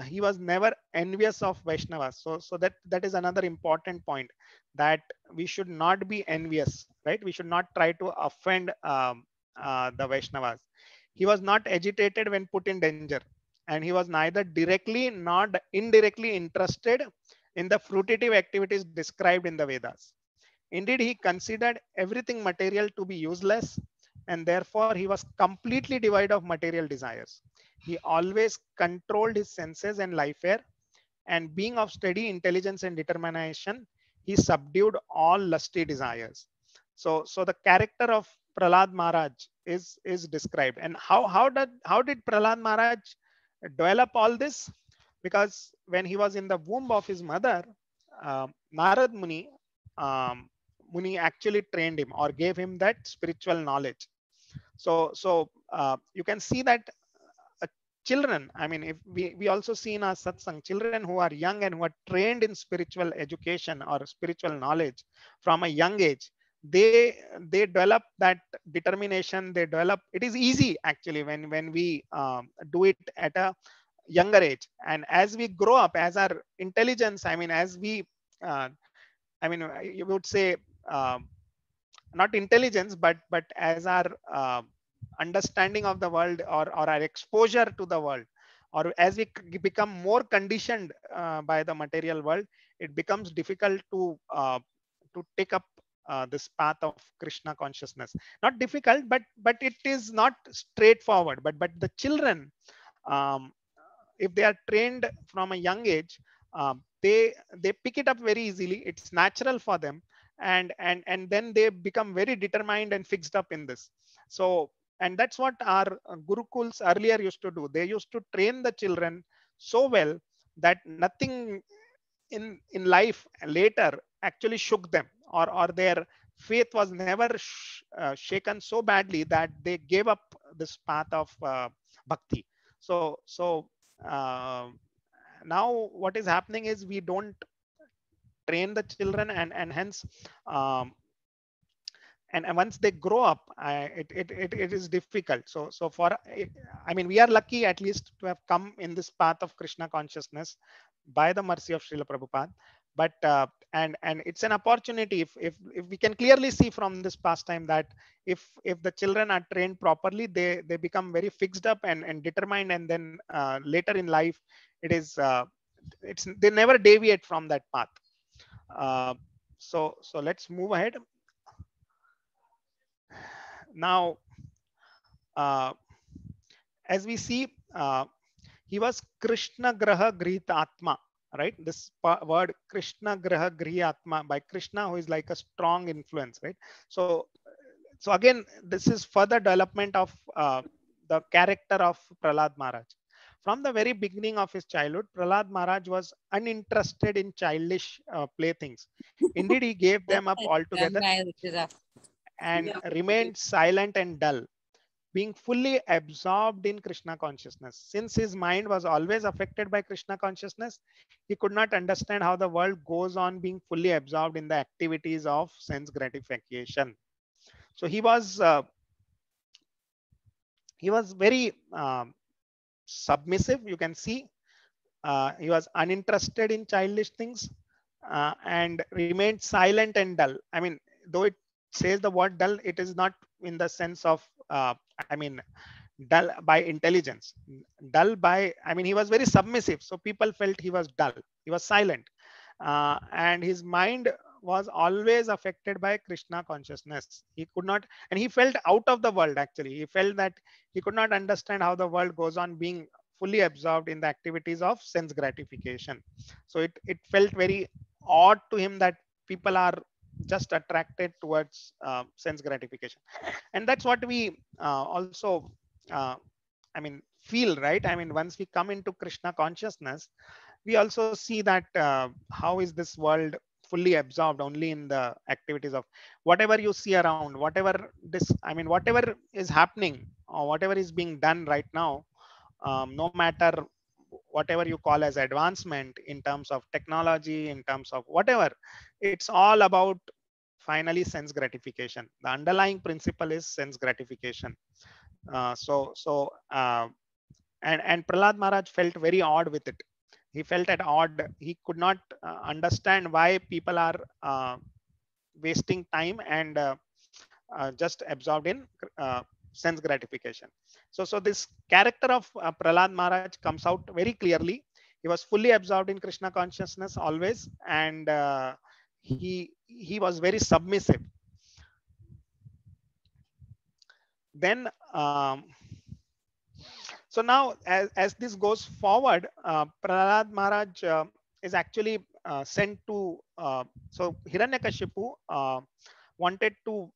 He was never envious of Vaishnavas. So that is another important point, that we should not be envious, right? We should not try to offend the Vaishnavas. He was not agitated when put in danger, and he was neither directly nor indirectly interested in the fruitive activities described in the Vedas. Indeed, he considered everything material to be useless, and therefore he was completely devoid of material desires. He always controlled his senses and life air, and being of steady intelligence and determination, he subdued all lusty desires. So the character of Prahlad Maharaj is described. And how did Prahlad Maharaj develop all this? Because when he was in the womb of his mother, Narad um, Muni actually trained him, or gave him that spiritual knowledge. So you can see that uh, children, I mean, if we also see in our satsang, children who are young and who are trained in spiritual education or spiritual knowledge from a young age, they develop that determination. They develop, it is easy actually when we do it at a younger age. And as we grow up, as our intelligence, I mean, as we I mean, you would say, uh, not intelligence, but as our understanding of the world, or our exposure to the world, or as we become more conditioned by the material world, it becomes difficult to take up this path of Krishna consciousness. Not difficult, but it is not straightforward. But the children, um, if they are trained from a young age, they pick it up very easily. It's natural for them, and then they become very determined and fixed up in this. So, and that's what our gurukuls earlier used to do. They used to train the children so well that nothing in life later actually shook them, or their faith was never shaken so badly that they gave up this path of bhakti. So now what is happening is, we don't train the children, and hence um, and once they grow up, it is difficult. So for I mean, we are lucky at least to have come in this path of Krishna consciousness by the mercy of Srila Prabhupada. But and it's an opportunity, if we can clearly see from this pastime that if the children are trained properly, they become very fixed up and determined, and then later in life it is it's they never deviate from that path. uh, so let's move ahead now. uh, as we see, he was Krishna Graha Grihita Atma, right? This word Krishna Graha Grihi Atma, by Krishna, who is like a strong influence, right? So again, this is further development of the character of Prahlad Maharaj. From the very beginning of his childhood, Prahlad Maharaj was uninterested in childish playthings. Indeed, he gave them up altogether and remained silent and dull, being fully absorbed in Krishna consciousness. Since his mind was always affected by Krishna consciousness, he could not understand how the world goes on being fully absorbed in the activities of sense gratification. So he was very submissive. You can see he was uninterested in childish things and remained silent and dull. I mean, though it says the word dull, it is not in the sense of I mean, dull by intelligence. Dull by, I mean, he was very submissive. So people felt he was dull. He was silent. And his mind was always affected by Krishna consciousness. He could not, and he felt out of the world actually. He felt that he could not understand how the world goes on being fully absorbed in the activities of sense gratification. So it felt very odd to him that people are just attracted towards sense gratification. And that's what we also, I mean, feel, right? I mean, once we come into Krishna consciousness, we also see that how is this world fully absorbed only in the activities of whatever you see around, whatever this, I mean, whatever is happening or whatever is being done right now, no matter whatever you call as advancement in terms of technology, in terms of whatever, it's all about finally sense gratification. The underlying principle is sense gratification. And Prahlad Maharaj felt very odd with it. He felt at odd. He could not understand why people are wasting time and just absorbed in sense gratification. So this character of Prahlad Maharaj comes out very clearly. He was fully absorbed in Krishna consciousness always, and he was very submissive. Then so now as this goes forward, Prahlad Maharaj is actually sent to so Hiranyakashipu wanted to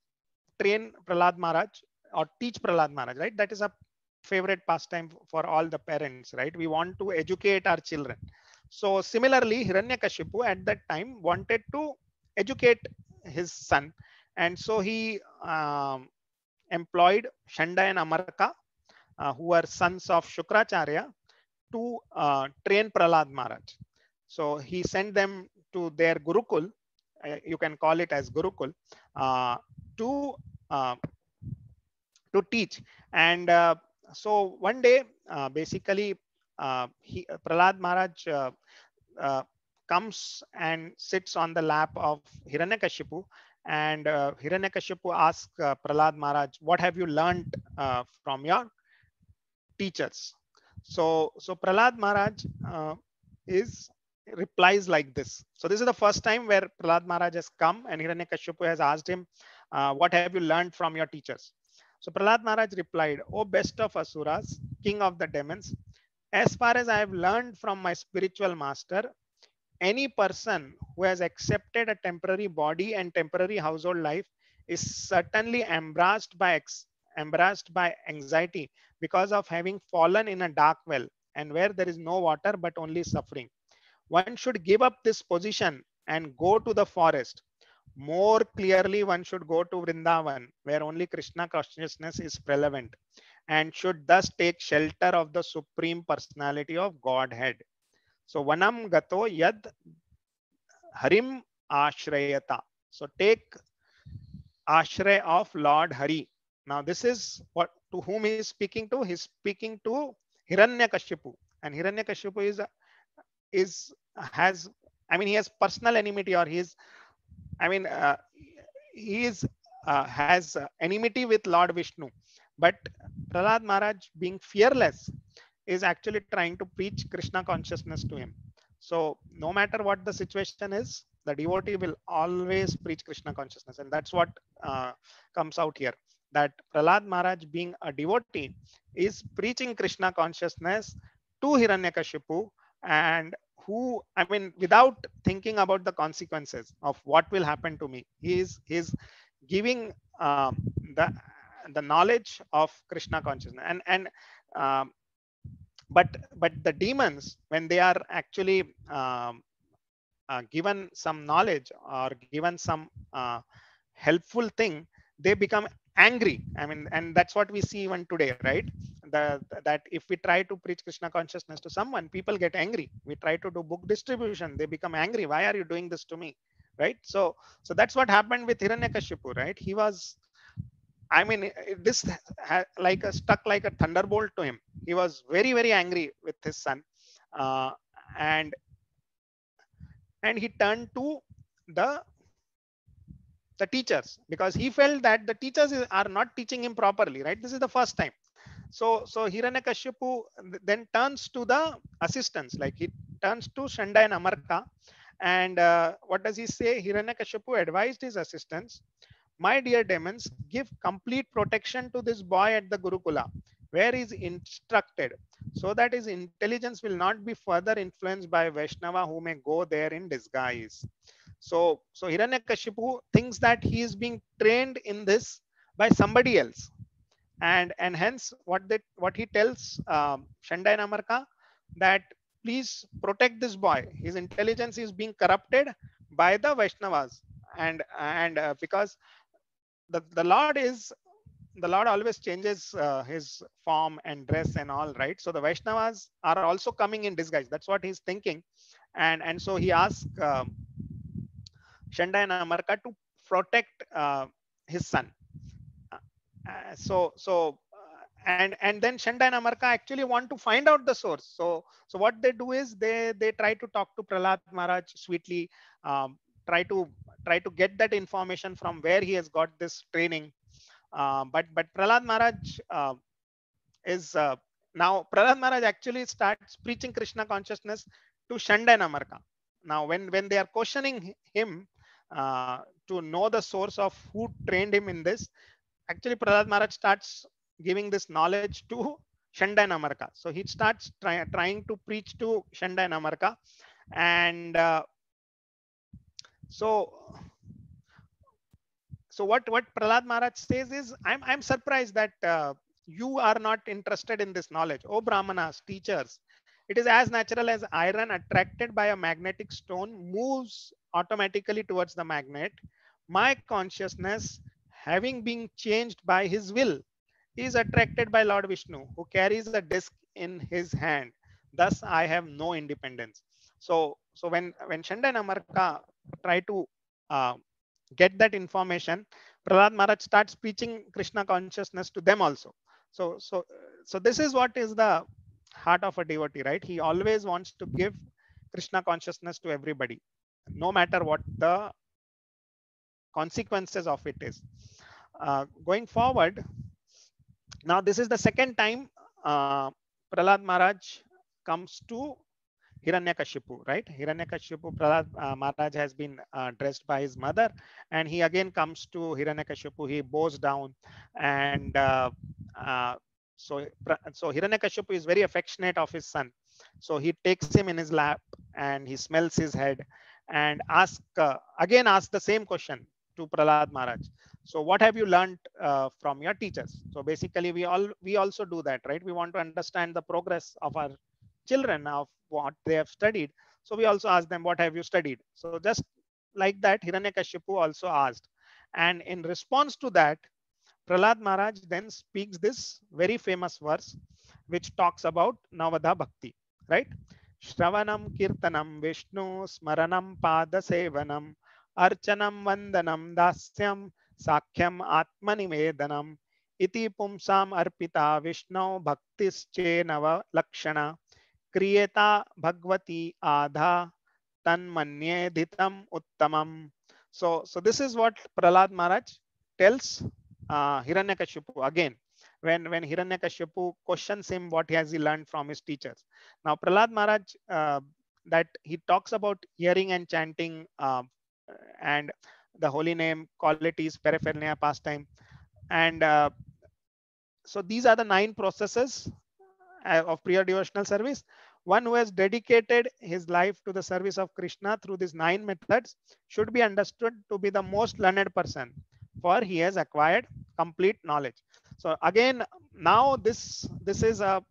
train Prahlad Maharaj or teach Prahlad Maharaj, right? That is a favorite pastime for all the parents, right? We want to educate our children. So similarly, Hiranyakashipu at that time wanted to educate his son, and so he employed Shanda and Amarka, who were sons of Shukracharya, to train Prahlad Maharaj. So he sent them to their Gurukul, you can call it as Gurukul, to teach. And so one day, basically, Prahlad Maharaj comes and sits on the lap of Hiranyakashipu, and Hiranyakashipu asks Prahlad Maharaj, "What have you learned from your teachers?" So Prahlad Maharaj replies like this. So this is the first time where Prahlad Maharaj has come and Hiranyakashipu has asked him, "What have you learned from your teachers?" So Prahlad Maharaj replied, "O best of Asuras, king of the demons, as far as I have learned from my spiritual master, any person who has accepted a temporary body and temporary household life is certainly embarrassed by anxiety because of having fallen in a dark well and where there is no water but only suffering. One should give up this position and go to the forest. More clearly, one should go to Vrindavan, where only Krishna consciousness is prevalent, and should thus take shelter of the Supreme Personality of Godhead. So Vanam Gato Yad Harim Ashrayata." So take ashray of Lord Hari. Now this is what, to whom he is speaking to. He is speaking to Hiranyakashipu, and Hiranyakashipu is has, I mean, he has personal enmity, or he is, I mean, he is has enmity with Lord Vishnu. But Prahlad Maharaj, being fearless, is actually trying to preach Krishna consciousness to him. So no matter what the situation is, the devotee will always preach Krishna consciousness, and that's what comes out here. That Prahlad Maharaj, being a devotee, is preaching Krishna consciousness to Hiranyakashipu, and who, I mean, without thinking about the consequences of what will happen to me, he's giving the the knowledge of Krishna consciousness. And um, but the demons, when they are actually given some knowledge or given some helpful thing, they become angry. I mean, and that's what we see even today, right? That if we try to preach Krishna consciousness to someone, people get angry. We try to do book distribution, they become angry. Why are you doing this to me? Right? So that's what happened with Hiranyakashipu, right? He was, I mean, this like a stuck like a thunderbolt to him. He was very, very angry with his son, uh, and he turned to the the teachers, because he felt that the teachers are not teaching him properly. Right? This is the first time. So Hiranyakashipu then turns to the assistants, like he turns to Shanda and Amarka, and what does he say? Hiranyakashipu advised his assistants, my dear demons, give complete protection to this boy at the Gurukula, where he is instructed, so that his intelligence will not be further influenced by Vaishnava who may go there in disguise. So Hiranyakashipu thinks that he is being trained in this by somebody else, and hence what he tells Shanda and Amarka, that please protect this boy. His intelligence is being corrupted by the Vaishnavas, and because the Lord always changes his form and dress and all, right? So the Vaishnavas are also coming in disguise. That's what he's thinking, and so he asks Shanda and Amarka to protect his son. And then Shanda and Amarka actually want to find out the source. So what they do is they try to talk to Prahlad Maharaj sweetly, um, try to get that information from where he has got this training. But Prahlad Maharaj is now Prahlad Maharaj actually starts preaching Krishna consciousness to Shanda and Amarka. Now when they are questioning him to know the source of who trained him in this, actually Prahlad Maharaj starts giving this knowledge to Shanda and Amarka. So he starts trying to preach to Shanda and Amarka, and so what Prahlad Maharaj says is, I'm surprised that you are not interested in this knowledge. Oh Brahmanas, teachers, it is as natural as iron attracted by a magnetic stone moves automatically towards the magnet. My consciousness, having been changed by his will, is attracted by Lord Vishnu, who carries a disc in his hand. Thus, I have no independence. So when Shanda and Amarka try to uh, get that information, Prahlad Maharaj starts preaching Krishna consciousness to them also. So this is what is the heart of a devotee, right? He always wants to give Krishna consciousness to everybody, no matter what the consequences of it is. Going forward, now this is the second time Prahlad Maharaj comes to Hiranyakashipu, right? Hiranyakashipu, Prahlad Maharaj has been dressed by his mother, and he again comes to Hiranyakashipu. He bows down, and so Hiranyakashipu is very affectionate of his son. So he takes him in his lap, and he smells his head, and again asks the same question to Prahlad Maharaj. So what have you learned from your teachers? So basically, we also do that, right? We want to understand the progress of our children, of what they have studied. So we also ask them, what have you studied? So just like that, Hiranyakashipu also asked. And in response to that, Prahlad Maharaj then speaks this very famous verse, which talks about Navadha Bhakti, right? Shravanam Kirtanam Vishnu Smaranam Pada Sevanam Archanam Vandanam Dasyam Sakhyam Atmanivedanam iti pumsam arpita Vishnu bhaktische nava lakshana kriyeta bhagvati adha tanmanye dhitam uttamam. So this is what Prahlad Maharaj tells Hiranyakashipu again when Hiranyakashipu questions him what has he learned from his teachers. Now Prahlad Maharaj that he talks about hearing and chanting and the holy name, qualities, paraphernalia, pastime, and so these are the 9 processes of prior devotional service. One who has dedicated his life to the service of Krishna through these 9 methods should be understood to be the most learned person, for he has acquired complete knowledge. So again, now this is a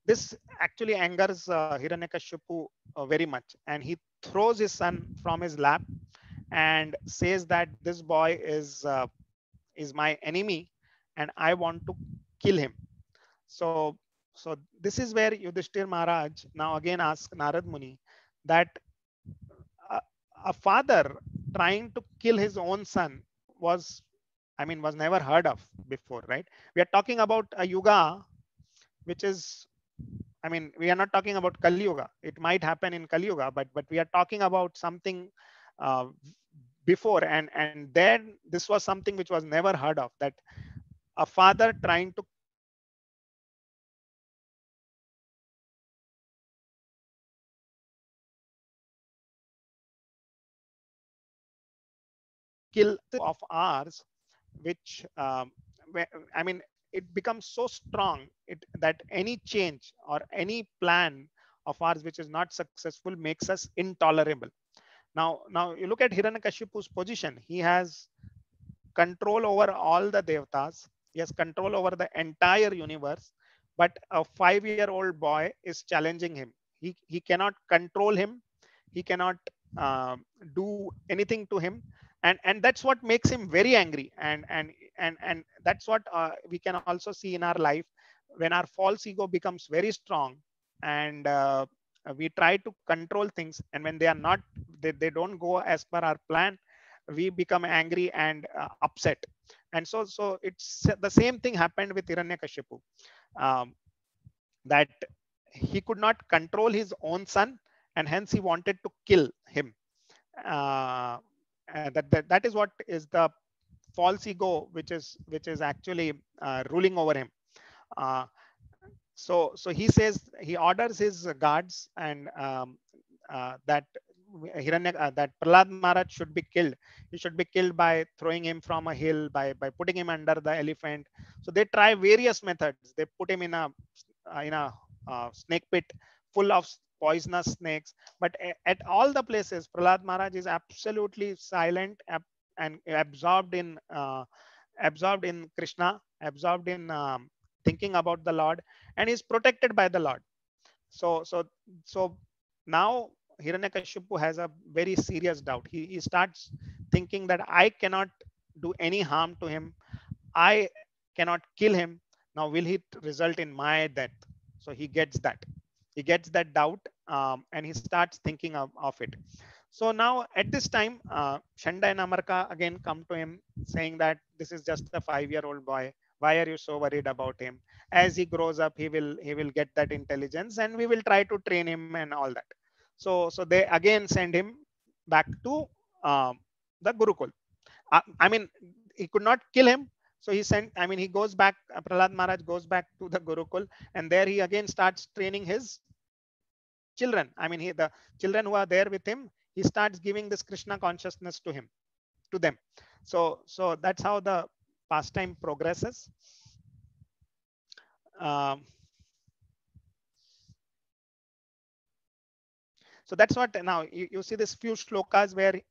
this actually angers Hiranyakashipu very much, and he throws his son from his lap and says that this boy is my enemy, and I want to kill him. So, so this is where Yudhishthir Maharaj now again asks Narad Muni that a, a father trying to kill his own son was, I mean, was never heard of before, right? We are talking about a yuga which is, I mean, we are not talking about Kali Yuga. It might happen in Kali Yuga, but we are talking about something uh, before, and then this was something which was never heard of. That a father trying to kill of ours, which I mean, it becomes so strong that any change or any plan of ours which is not successful makes us intolerable. Now you look at Hiranyakashipu's position. He has control over all the devatas. He has control over the entire universe. But a 5-year-old boy is challenging him. He cannot control him. He cannot uh, do anything to him, and that's what makes him very angry. And that's what we can also see in our life when our false ego becomes very strong, and we try to control things, and when they are not, they don't go as per our plan, we become angry and upset. And so it's the same thing happened with Hiranyakashipu, um, that he could not control his own son, and hence he wanted to kill him. That is what is the false ego which is actually ruling over him. uh, so he says, he orders his guards, and that that Prahlad Maharaj should be killed. He should be killed by throwing him from a hill, by putting him under the elephant. So they try various methods. They put him in a snake pit full of poisonous snakes. But at all the places, Prahlad Maharaj is absolutely silent and absorbed in Krishna, absorbed in thinking about the Lord, and is protected by the Lord. So now Hiranyakashipu has a very serious doubt. He starts thinking that I cannot do any harm to him. I cannot kill him. Now will he result in my death? So he gets that. He gets that doubt, and he starts thinking of it. So now at this time, Shanda and Amarka again come to him saying that this is just a 5-year-old boy. Why are you so worried about him? As he grows up, he will get that intelligence, and we will try to train him and all that. So they again send him back to the Gurukul. I mean, he could not kill him. So he sent, I mean, he goes back, Prahlad Maharaj goes back to the Gurukul, and there he again starts training his children. I mean, the children who are there with him, he starts giving this Krishna consciousness to them. So that's how the pastime progresses. Um, so that's what now you see this few shlokas where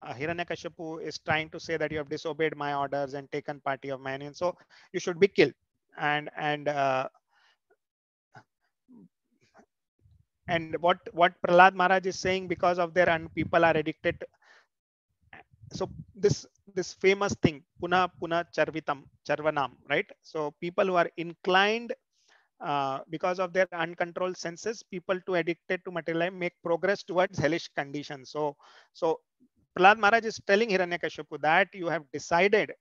Hiranyakashipu is trying to say that you have disobeyed my orders and taken party of mine, and so you should be killed. And what Prahlad Maharaj is saying, because of their and people are addicted. So this famous thing, puna puna charvanam, right? So people who are inclined because of their uncontrolled senses, people to addicted to material life make progress towards hellish conditions. So Prahlad Maharaj is telling Hiranyakashipu that you have decided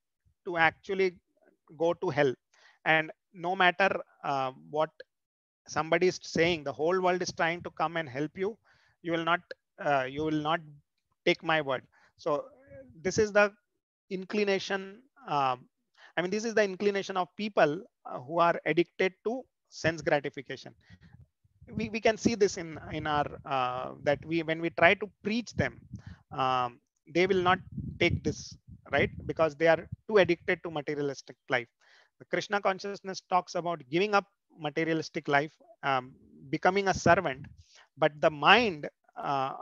to actually go to hell, and no matter what somebody is saying, the whole world is trying to come and help you, you will not take my word. So this is the inclination. I mean, this is the inclination of people who are addicted to sense gratification. We can see this in our that we when we try to preach them, they will not take this, right? Because they are too addicted to materialistic life. The Krishna consciousness talks about giving up materialistic life, becoming a servant, but the mind,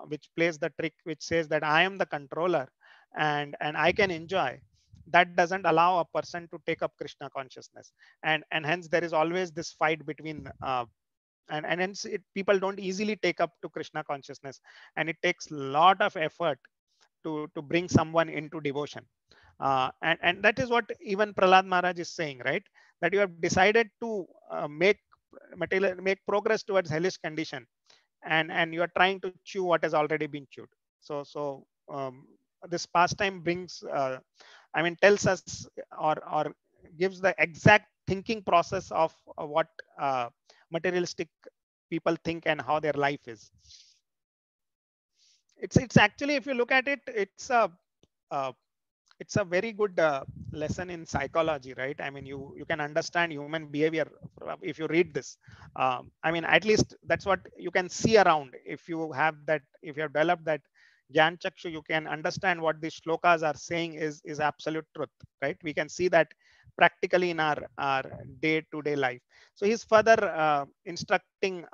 which plays the trick, which says that I am the controller and I can enjoy, that doesn't allow a person to take up Krishna consciousness. And hence there is always this fight between and hence people don't easily take up to Krishna consciousness, and it takes a lot of effort to bring someone into devotion. And that is what even Prahlad Maharaj is saying, right? That you have decided to make progress towards hellish condition, and you are trying to chew what has already been chewed. So this pastime brings, I mean, tells us or gives the exact thinking process of what materialistic people think and how their life is. It's actually, if you look at it, uh, it's a very good lesson in psychology, right? I mean, you can understand human behavior if you read this. I mean, at least that's what you can see around. If you have that, if you have developed that Gyan Chakshu, you can understand what these shlokas are saying is absolute truth, right? We can see that practically in our day-to-day life. So he's further instructing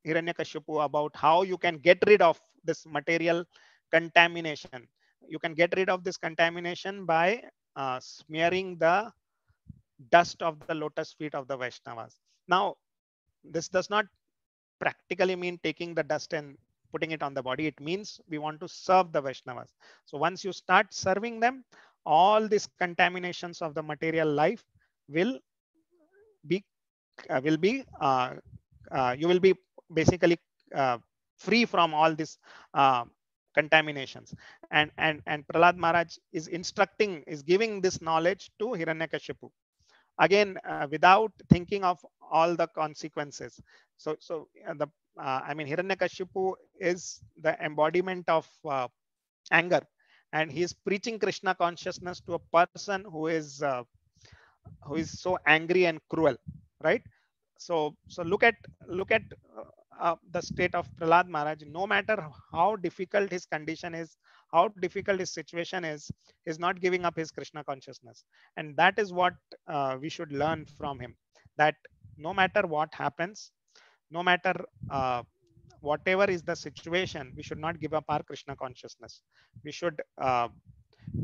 Hiranyakashipu about how you can get rid of this material contamination. You can get rid of this contamination by smearing the dust of the lotus feet of the Vaishnavas. Now, this does not practically mean taking the dust and putting it on the body. It means we want to serve the Vaishnavas. So once you start serving them, all these contaminations of the material life will be you will be basically uh, free from all these uh, contaminations. And Prahlad Maharaj is instructing, is giving this knowledge to Hiranyakashipu, again without thinking of all the consequences. The I mean, Hiranyakashipu is the embodiment of anger, and he is preaching Krishna consciousness to a person who is so angry and cruel, right? So look at the state of Prahlad Maharaj. No matter how difficult his condition is, how difficult his situation is not giving up his Krishna consciousness. And that is what we should learn from him, that no matter what happens, no matter whatever is the situation, we should not give up our Krishna consciousness. We should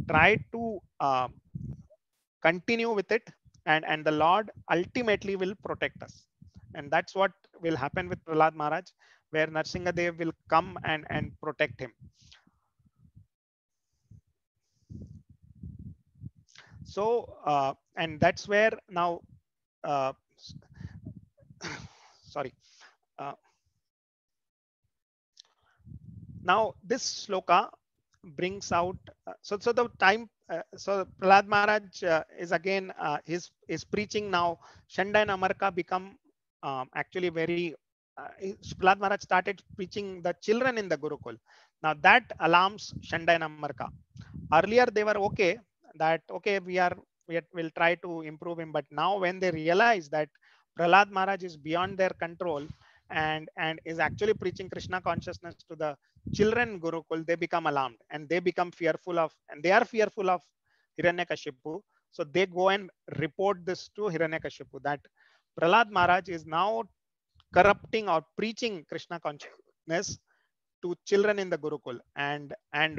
try to continue with it, and the Lord ultimately will protect us. And that's what will happen with Prahlad Maharaj, where Narsingadev will come and protect him. So and that's where now uh, sorry uh, now this sloka brings out so the time so Prahlad Maharaj is again is preaching now. Shanda and Amarka become actually very Prahlad Maharaj started preaching the children in the Gurukul. Now that alarms Shanda and Amarka. Earlier they were okay, that okay, we'll try to improve him, but now when they realize that Prahlad Maharaj is beyond their control and is actually preaching Krishna consciousness to the children Gurukul, they become alarmed and they become fearful of, and they are fearful of Hiranyakashipu. So they go and report this to Hiranyakashipu, that Prahlad Maharaj is now corrupting or preaching Krishna consciousness to children in the Gurukul, and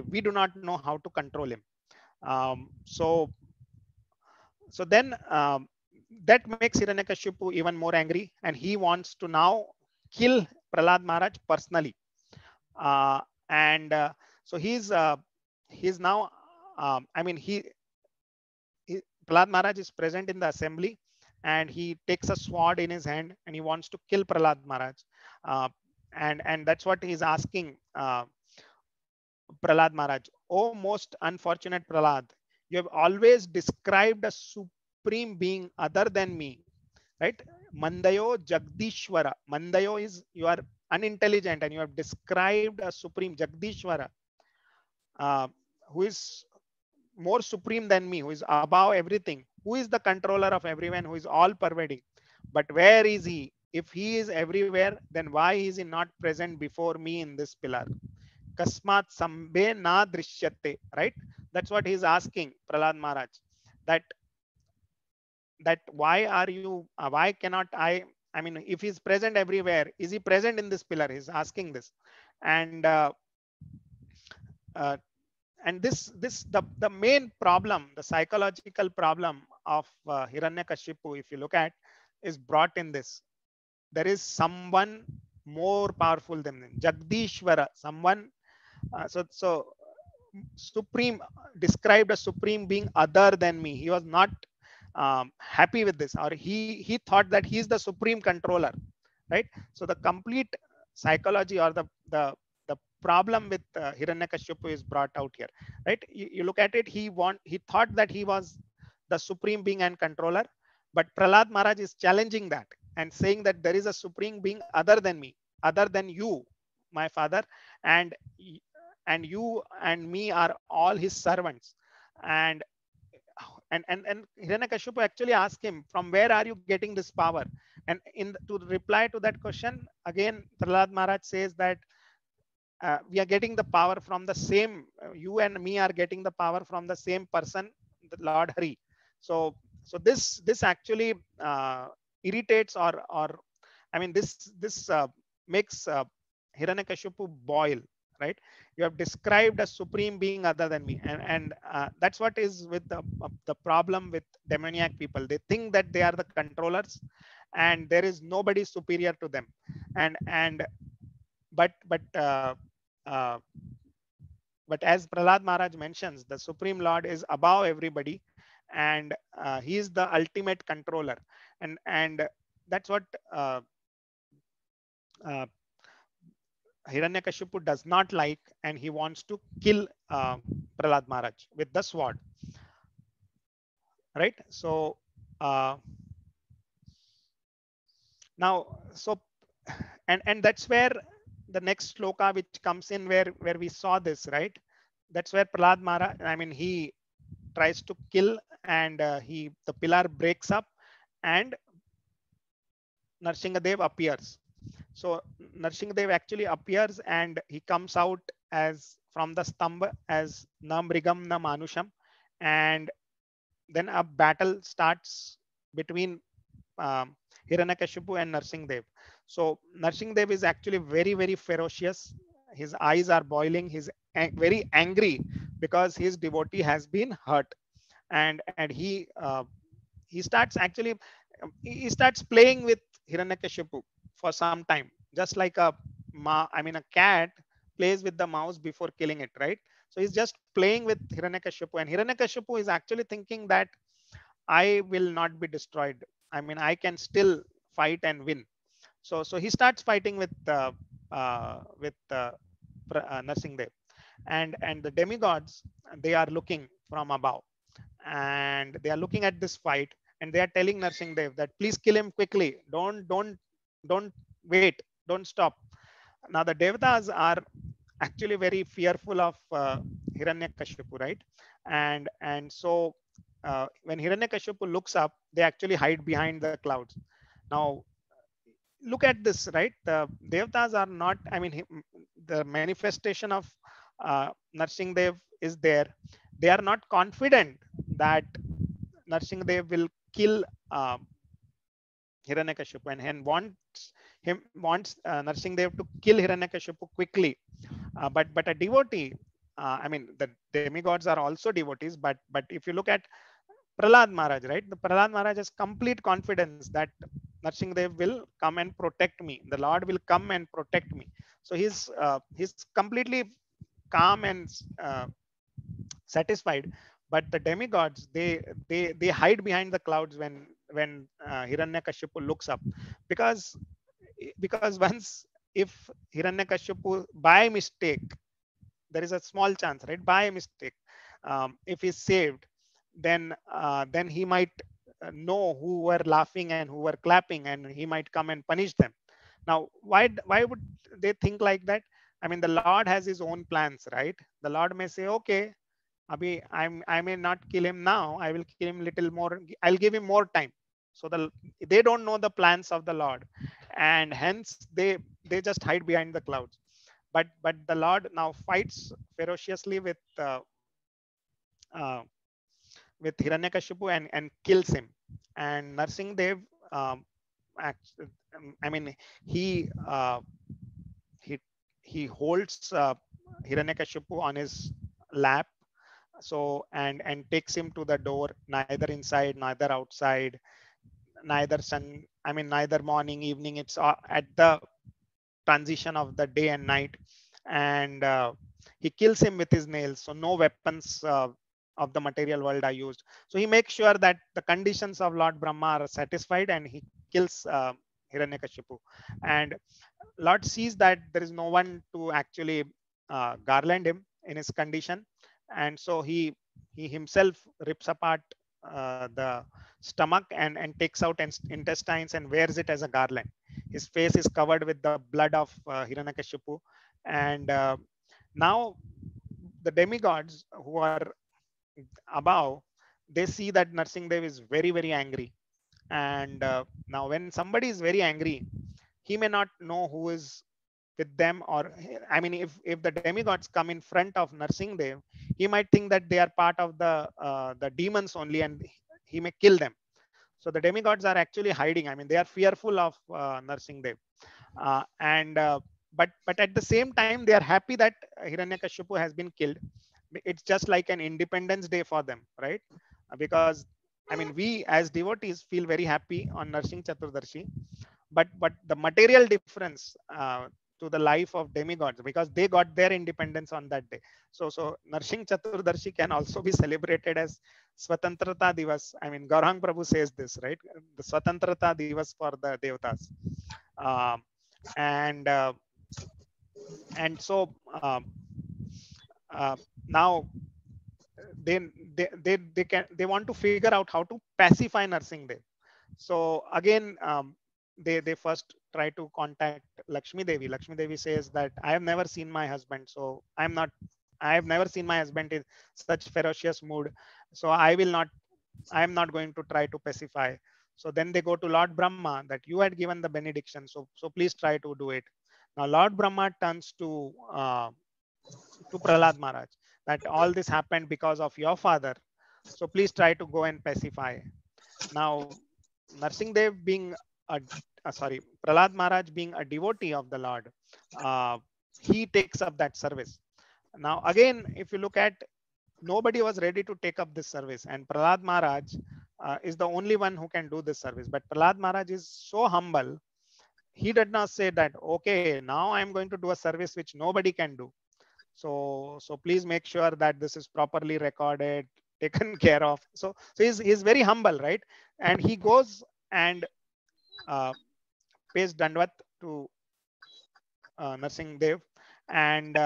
we do not know how to control him. So then that makes Hiranyakashipu even more angry, and he wants to now kill Prahlad Maharaj personally. And so he's now I mean he Prahlad Maharaj is present in the assembly, and he takes a sword in his hand and he wants to kill Prahlad Maharaj. And that's what he's asking. Prahlad Maharaj, oh most unfortunate Prahlad, you have always described a supreme being other than me, right? Mandayo Jagdishwara. Mandayo is you are unintelligent and you have described a supreme Jagdishwara, uh, who is more supreme than me, who is above everything, who is the controller of everyone, who is all pervading. But where is he? If he is everywhere, then why is he not present before me in this pillar? Kasmat sambe na drishyate, right? That's what he's asking Prahlad Maharaj. That why are you? Why cannot I? I mean, if he's present everywhere, is he present in this pillar? He's asking this, and uh, the main problem, the psychological problem of Hiranyakashipu, if you look at, is brought in this. There is someone more powerful than him, Jagdishwara, someone. So supreme, described a supreme being other than me. He was not happy with this, or he thought that he is the supreme controller, right? So the complete psychology, or the problem with Hiranyakashipu is brought out here, right? You look at it, he thought that he was the supreme being and controller, but Prahlad Maharaj is challenging that and saying that there is a supreme being other than me, other than you, my father, and you and me are all his servants. And Hiranyakashipu actually asked him, from where are you getting this power? And to reply to that question, again, Prahlad Maharaj says that we are getting the power from the same, you and me are getting the power from the same person, the Lord Hari. So this actually irritates, or I mean, this makes Hiranyakashipu boil, right? You have described a supreme being other than me, and that's what is with the problem with demoniac people. They think that they are the controllers, and there is nobody superior to them. And but uh, but as Prahlad Maharaj mentions, the Supreme Lord is above everybody, and he is the ultimate controller, and that's what uh, Hiranyakashipu does not like, and he wants to kill Prahlad Maharaj with the sword, right? So uh, now, so and that's where the next sloka which comes in, where we saw this, right? That's where Prahlad Maharaj, I mean, he tries to kill, and the pillar breaks up, and Narsingadev appears. So Narsingadev actually appears, and he comes out as from the stamba as Namrigam na Manusham, and then a battle starts between Hiranyakashipu and Narsingadev. So Narsingadev is actually very ferocious. His eyes are boiling. He's very angry because his devotee has been hurt, and he starts actually he starts playing with Hiranyakashipu for some time, just like a cat plays with the mouse before killing it, right? So he's just playing with Hiranyakashipu, and Hiranyakashipu is actually thinking that I will not be destroyed. I mean, I can still fight and win. So he starts fighting with Narsingadev, and the demigods, they are looking from above, and they are looking at this fight, and they are telling Narsingadev that please kill him quickly. Don't wait. Don't stop. Now the devatas are actually very fearful of Hiranyakashipu, right? And so when Hiranyakashipu looks up, they actually hide behind the clouds. Now look at this, right? The devatas are not. I mean, the manifestation of Narsingadev is there. They are not confident that Narsingadev will kill Hiranyakashipu, and wants Narsingadev to kill Hiranyakashipu quickly. But a devotee, I mean, the demigods are also devotees. But if you look at Prahlad Maharaj, right? The Prahlad Maharaj has complete confidence that Narsingadev will come and protect me. The Lord will come and protect me. So he's completely calm and satisfied. But the demigods, they hide behind the clouds when Hiranyakashipu looks up, because once if Hiranyakashipu by mistake there is a small chance, right? By mistake, if he's saved, then he might know who were laughing and who were clapping, and he might come and punish them. Now, why would they think like that? I mean, the Lord has his own plans, right? The Lord may say, okay, Abhi, I may not kill him now. I will kill him little more. I'll give him more time. So they don't know the plans of the Lord, and hence they just hide behind the clouds. But the Lord now fights ferociously uh, with Hiranyakashipu and kills him. And Narsingh Dev, um, I mean, he uh, he he holds Hiranyakashipu on his lap, so and takes him to the door, neither inside, neither outside, neither sun. I mean, neither morning, evening. It's at the transition of the day and night, and he kills him with his nails. So no weapons of the material world are used. So he makes sure that the conditions of Lord Brahma are satisfied, and he kills Hiranyakashipu. And Lord sees that there is no one to actually garland him in his condition, and so he himself rips apart the stomach and takes out intestines and wears it as a garland. His face is covered with the blood of Hiranyakashipu, and now the demigods who are above, they see that Narsingh Dev is very angry, and now when somebody is very angry, he may not know who is with them, or I mean, if the demigods come in front of Narsingh Dev, he might think that they are part of the demons only, and he may kill them. So the demigods are actually hiding. I mean, they are fearful of Narsingh Dev, and but at the same time, they are happy that Hiranyakashipu has been killed. It's just like an Independence Day for them, right? Because I mean, we as devotees feel very happy on Narsingh Chaturdashi, but the material difference to the life of demigods, because they got their independence on that day. So Narsingh Chaturdashi can also be celebrated as Swatantrata Divas. I mean, Gaurang Prabhu says this, right? The Swatantrata Divas for the Devatas. Um, and and so uh, now they want to figure out how to pacify Narsingh Dev. So again, they first try to contact Lakshmi Devi. Lakshmi Devi says that I have never seen my husband, so I have never seen my husband in such ferocious mood. So I am not going to try to pacify. So then they go to Lord Brahma, that you had given the benediction, so please try to do it. Now Lord Brahma turns to Prahlad Maharaj, that all this happened because of your father. So please try to go and pacify. Now, Narsingh Dev being Prahlad Maharaj being a devotee of the Lord, uh, he takes up that service. Now, again, if you look at, nobody was ready to take up this service, and Prahlad Maharaj is the only one who can do this service. But Prahlad Maharaj is so humble, he did not say that, okay, now I'm going to do a service which nobody can do. So please make sure that this is properly recorded, taken care of. So he's very humble, right? And he goes and uh, pays Dandvat to Narsingh Dev, and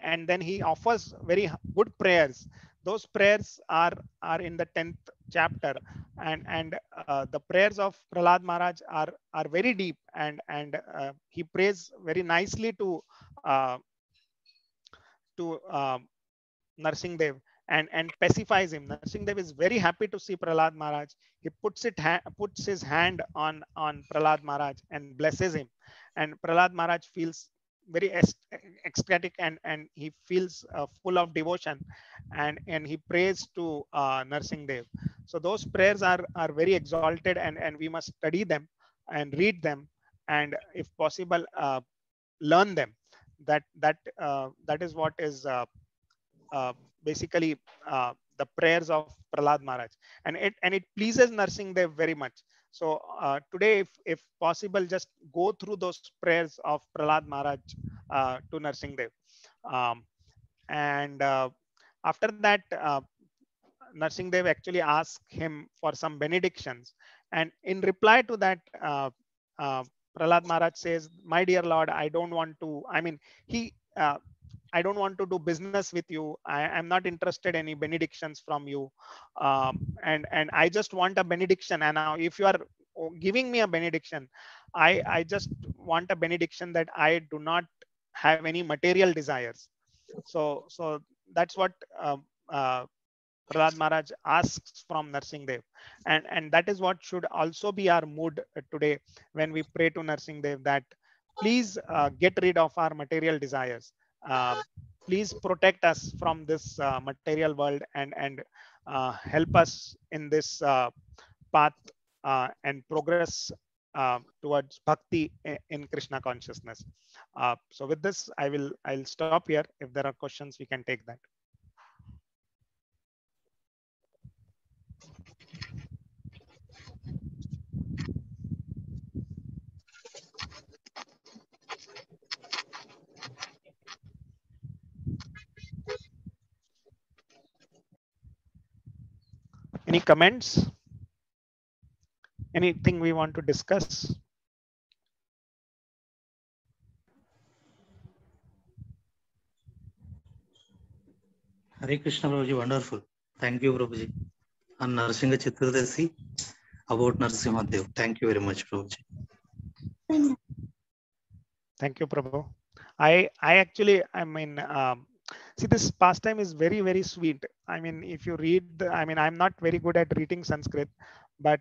and then he offers very good prayers. Those prayers are in the 10th chapter, and the prayers of Prahlad Maharaj are very deep, and he prays very nicely uh, to Narsingh Dev, and pacifies him. Narsingh Dev is very happy to see Prahlad Maharaj. He puts his hand on Prahlad Maharaj and blesses him. And Prahlad Maharaj feels very ecstatic, and he feels full of devotion, and he prays to Narsingh Dev. So those prayers are very exalted, and we must study them and read them, and if possible, learn them. That is what is uh, basically the prayers of Prahlad Maharaj, and it pleases Narsingh Dev very much. So today, if possible, just go through those prayers of Prahlad Maharaj to Narsingh Dev, um, and after that, Narsingh Dev actually asked him for some benedictions, and in reply to that, Prahlad Maharaj says, "My dear Lord, I don't want to. I mean, he." I don't want to do business with you. I'm not interested in any benedictions from you. And I just want a benediction. And now if you are giving me a benediction, I just want a benediction that I do not have any material desires. So that's what uh, Prahlad Maharaj asks from Narsingh Dev. And that is what should also be our mood today when we pray to Narsingh Dev, that please get rid of our material desires. Uh, Please protect us from this material world, and help us in this path and progress towards bhakti in Krishna consciousness. So with this, I'll stop here. If there are questions, we can take that. Any comments? Anything we want to discuss? Hare Krishna Prabhuji, wonderful. Thank you, Prabhuji. On Narsinga Chaturdasi, about Narsimhadev. Thank you very much, Prabhuji. Thank you, Prabhu. I actually, I mean, see, this pastime is very, very sweet. I mean, if you read, I mean, I'm not very good at reading Sanskrit, but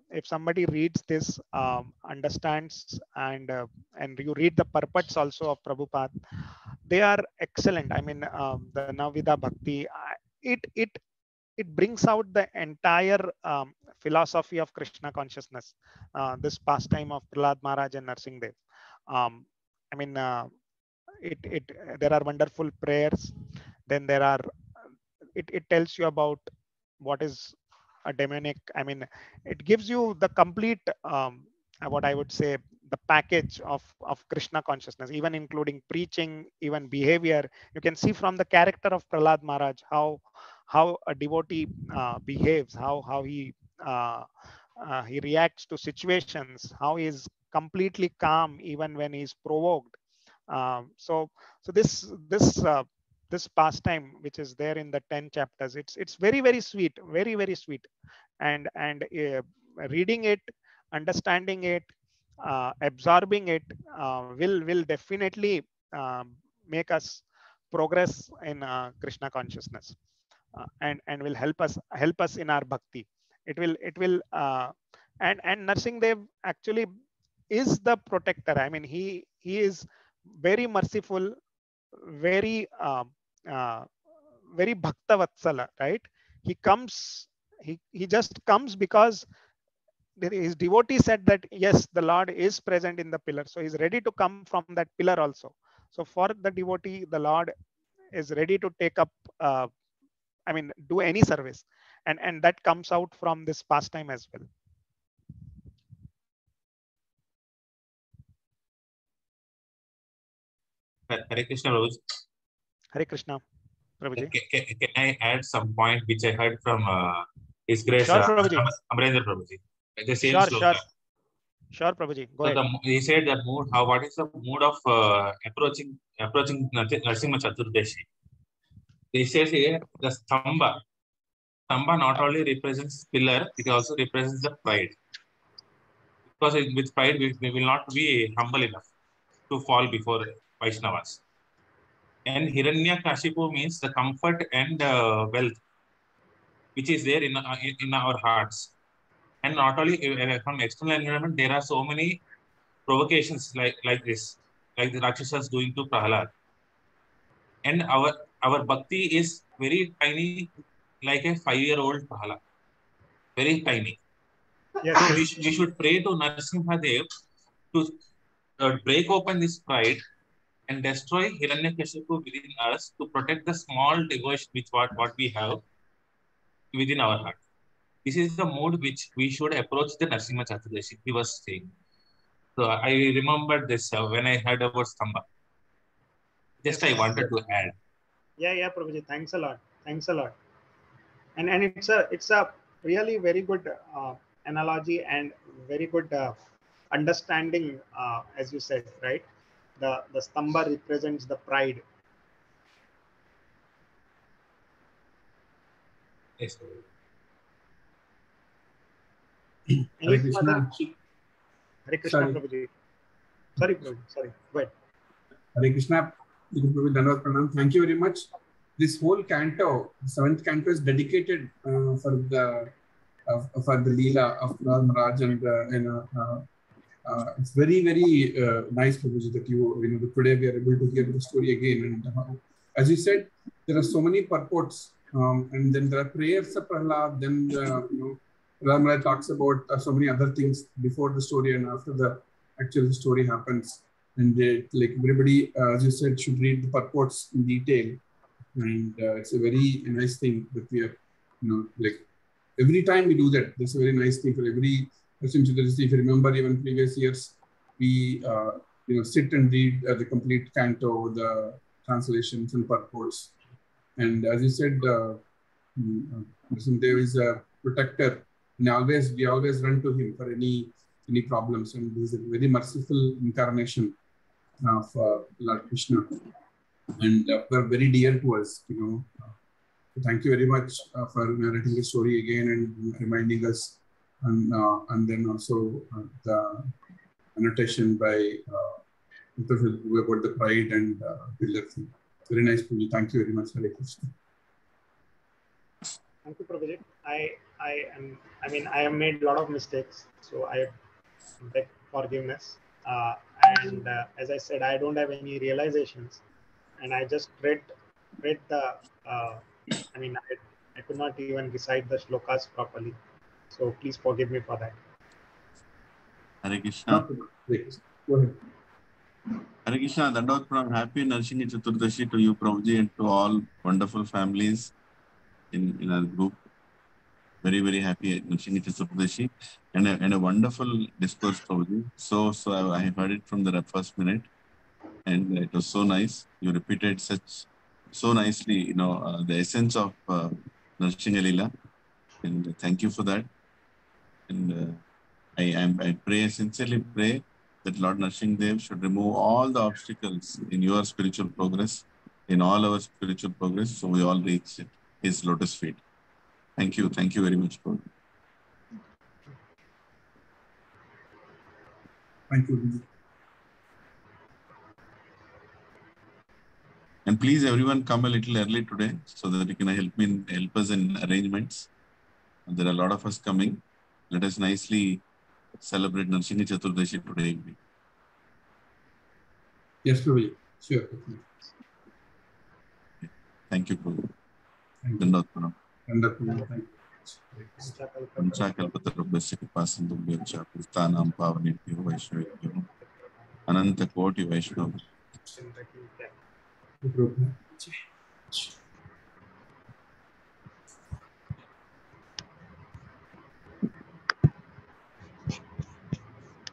if somebody reads this, understands, and you read the purports also of Prabhupada, they are excellent. I mean, the Navida Bhakti, it it brings out the entire philosophy of Krishna consciousness. This pastime of Prahlad Maharaj and Narsingh Dev. Um, I mean, it there are wonderful prayers. Then there are it tells you about what is a demonic. I mean, it gives you the complete what I would say, the package of Krishna consciousness, even including preaching, even behavior. You can see from the character of Prahlad Maharaj how a devotee behaves, how he reacts to situations, how he is completely calm even when he is provoked. So this pastime, which is there in the 10 chapters, it's very, very sweet, very, very sweet. And reading it, understanding it, absorbing it will definitely make us progress in Krishna consciousness, and will help us in our bhakti. It will and Narsingh Dev actually is the protector. I mean, he is very merciful, very uh, very bhakta vatsala, right? He comes, he just comes because his devotee said that yes, the Lord is present in the pillar, so he's ready to come from that pillar also. So for the devotee, the Lord is ready to take up, I mean, do any service, and that comes out from this pastime as well. Hare Krishna, Prabhuji. Hare Krishna, Prabhuji. Can I add some point which I heard from His Grace Sure, Prabhuji. Amarendra Prabhuji? The same Sure, sloka. Sure, Prabhuji. Go So ahead. he said that mood. What is the mood of approaching Narasimha Chaturdashi? He says here the Stamba. Stamba not only represents pillar, it also represents the pride. Because with pride we will not be humble enough to fall before Vaishnavas. And Hiranyakashipu means the comfort and wealth which is there in our hearts. And not only from external environment, there are so many provocations like this, like the Rakshasas doing to Prahlad. And our bhakti is very tiny, like a 5-year-old Prahlad, very tiny. Yes. We should pray to Narasimhadev to break open this pride and destroy Hiranyakashipu within us, to protect the small devotion which what we have within our heart. This is the mode which we should approach the Narasimha Chaturdashi, he was saying. So I remembered this when I heard about Stamba. Just I wanted to add. Yeah, Prabhuji. Thanks a lot. Thanks a lot. And it's a really very good analogy and very good understanding, as you said, right? The Stamba represents the pride, Yes. Any Hare Krishna. further? Hare Krishna, Sorry. Prabhuji. Sorry, Prabhuji. Sorry. Go ahead. Hare Krishna. Dandavad Pranam. Thank you very much. This whole canto, the 7th canto, is dedicated for the Leela of Maharaja, and it's very, very nice, Prabhuji, that today we are able to hear the story again. And as you said, there are so many purports, and then there are prayers of Prahlada. Then Maharaja talks about so many other things before the story and after the actual story happens. And like everybody, as you said, should read the purports in detail. And it's a very nice thing that we are, like every time we do that, that's a very nice thing for every person. If you remember, even previous years, we sit and read the complete canto, the translations and purports. And as you said, there is a protector, and we always run to him for any problems. And he is a very merciful incarnation of Lord Krishna, and they're very dear to us. Thank you very much for narrating the story again and reminding us, and then also the annotation by about the pride and pillar thing. Very nice, Prabhuji. Thank you very much, Hare Krishna. Thank you, Prabhuji. I have made a lot of mistakes, so I beg forgiveness. And as I said, I don't have any realizations, and I just read the. I could not even recite the shlokas properly, so please forgive me for that. Hare Krishna. Go ahead. Hare Krishna. Dandavad Pranam. Happy Narsinga Chaturdashi to you, Prabhuji, and to all wonderful families in our group. Very, very happy Narsinga Chaturdashi, and a wonderful discourse, Prabhuji. So I heard it from the first minute, and it was so nice. You repeated so nicely, the essence of Narsinga Leela, and thank you for that. And I sincerely pray that Lord Narsingadev should remove all the obstacles in your spiritual progress, in all our spiritual progress, so we all reach his lotus feet. Thank you very much, Prabhuji. Thank you. And please, everyone, come a little early today so that you can help us in arrangements. And there are a lot of us coming. Let us nicely celebrate Narsinga Chaturdashi today evening. Yes, Prabhuji. Sure. Thank you, Prabhuji. Dandavad Pranam. Thank you. Panchakalpatarubhasya kripasindumbhyascha kristanam pavanebhyo vaishnavedhyo ananta koti vaishnava.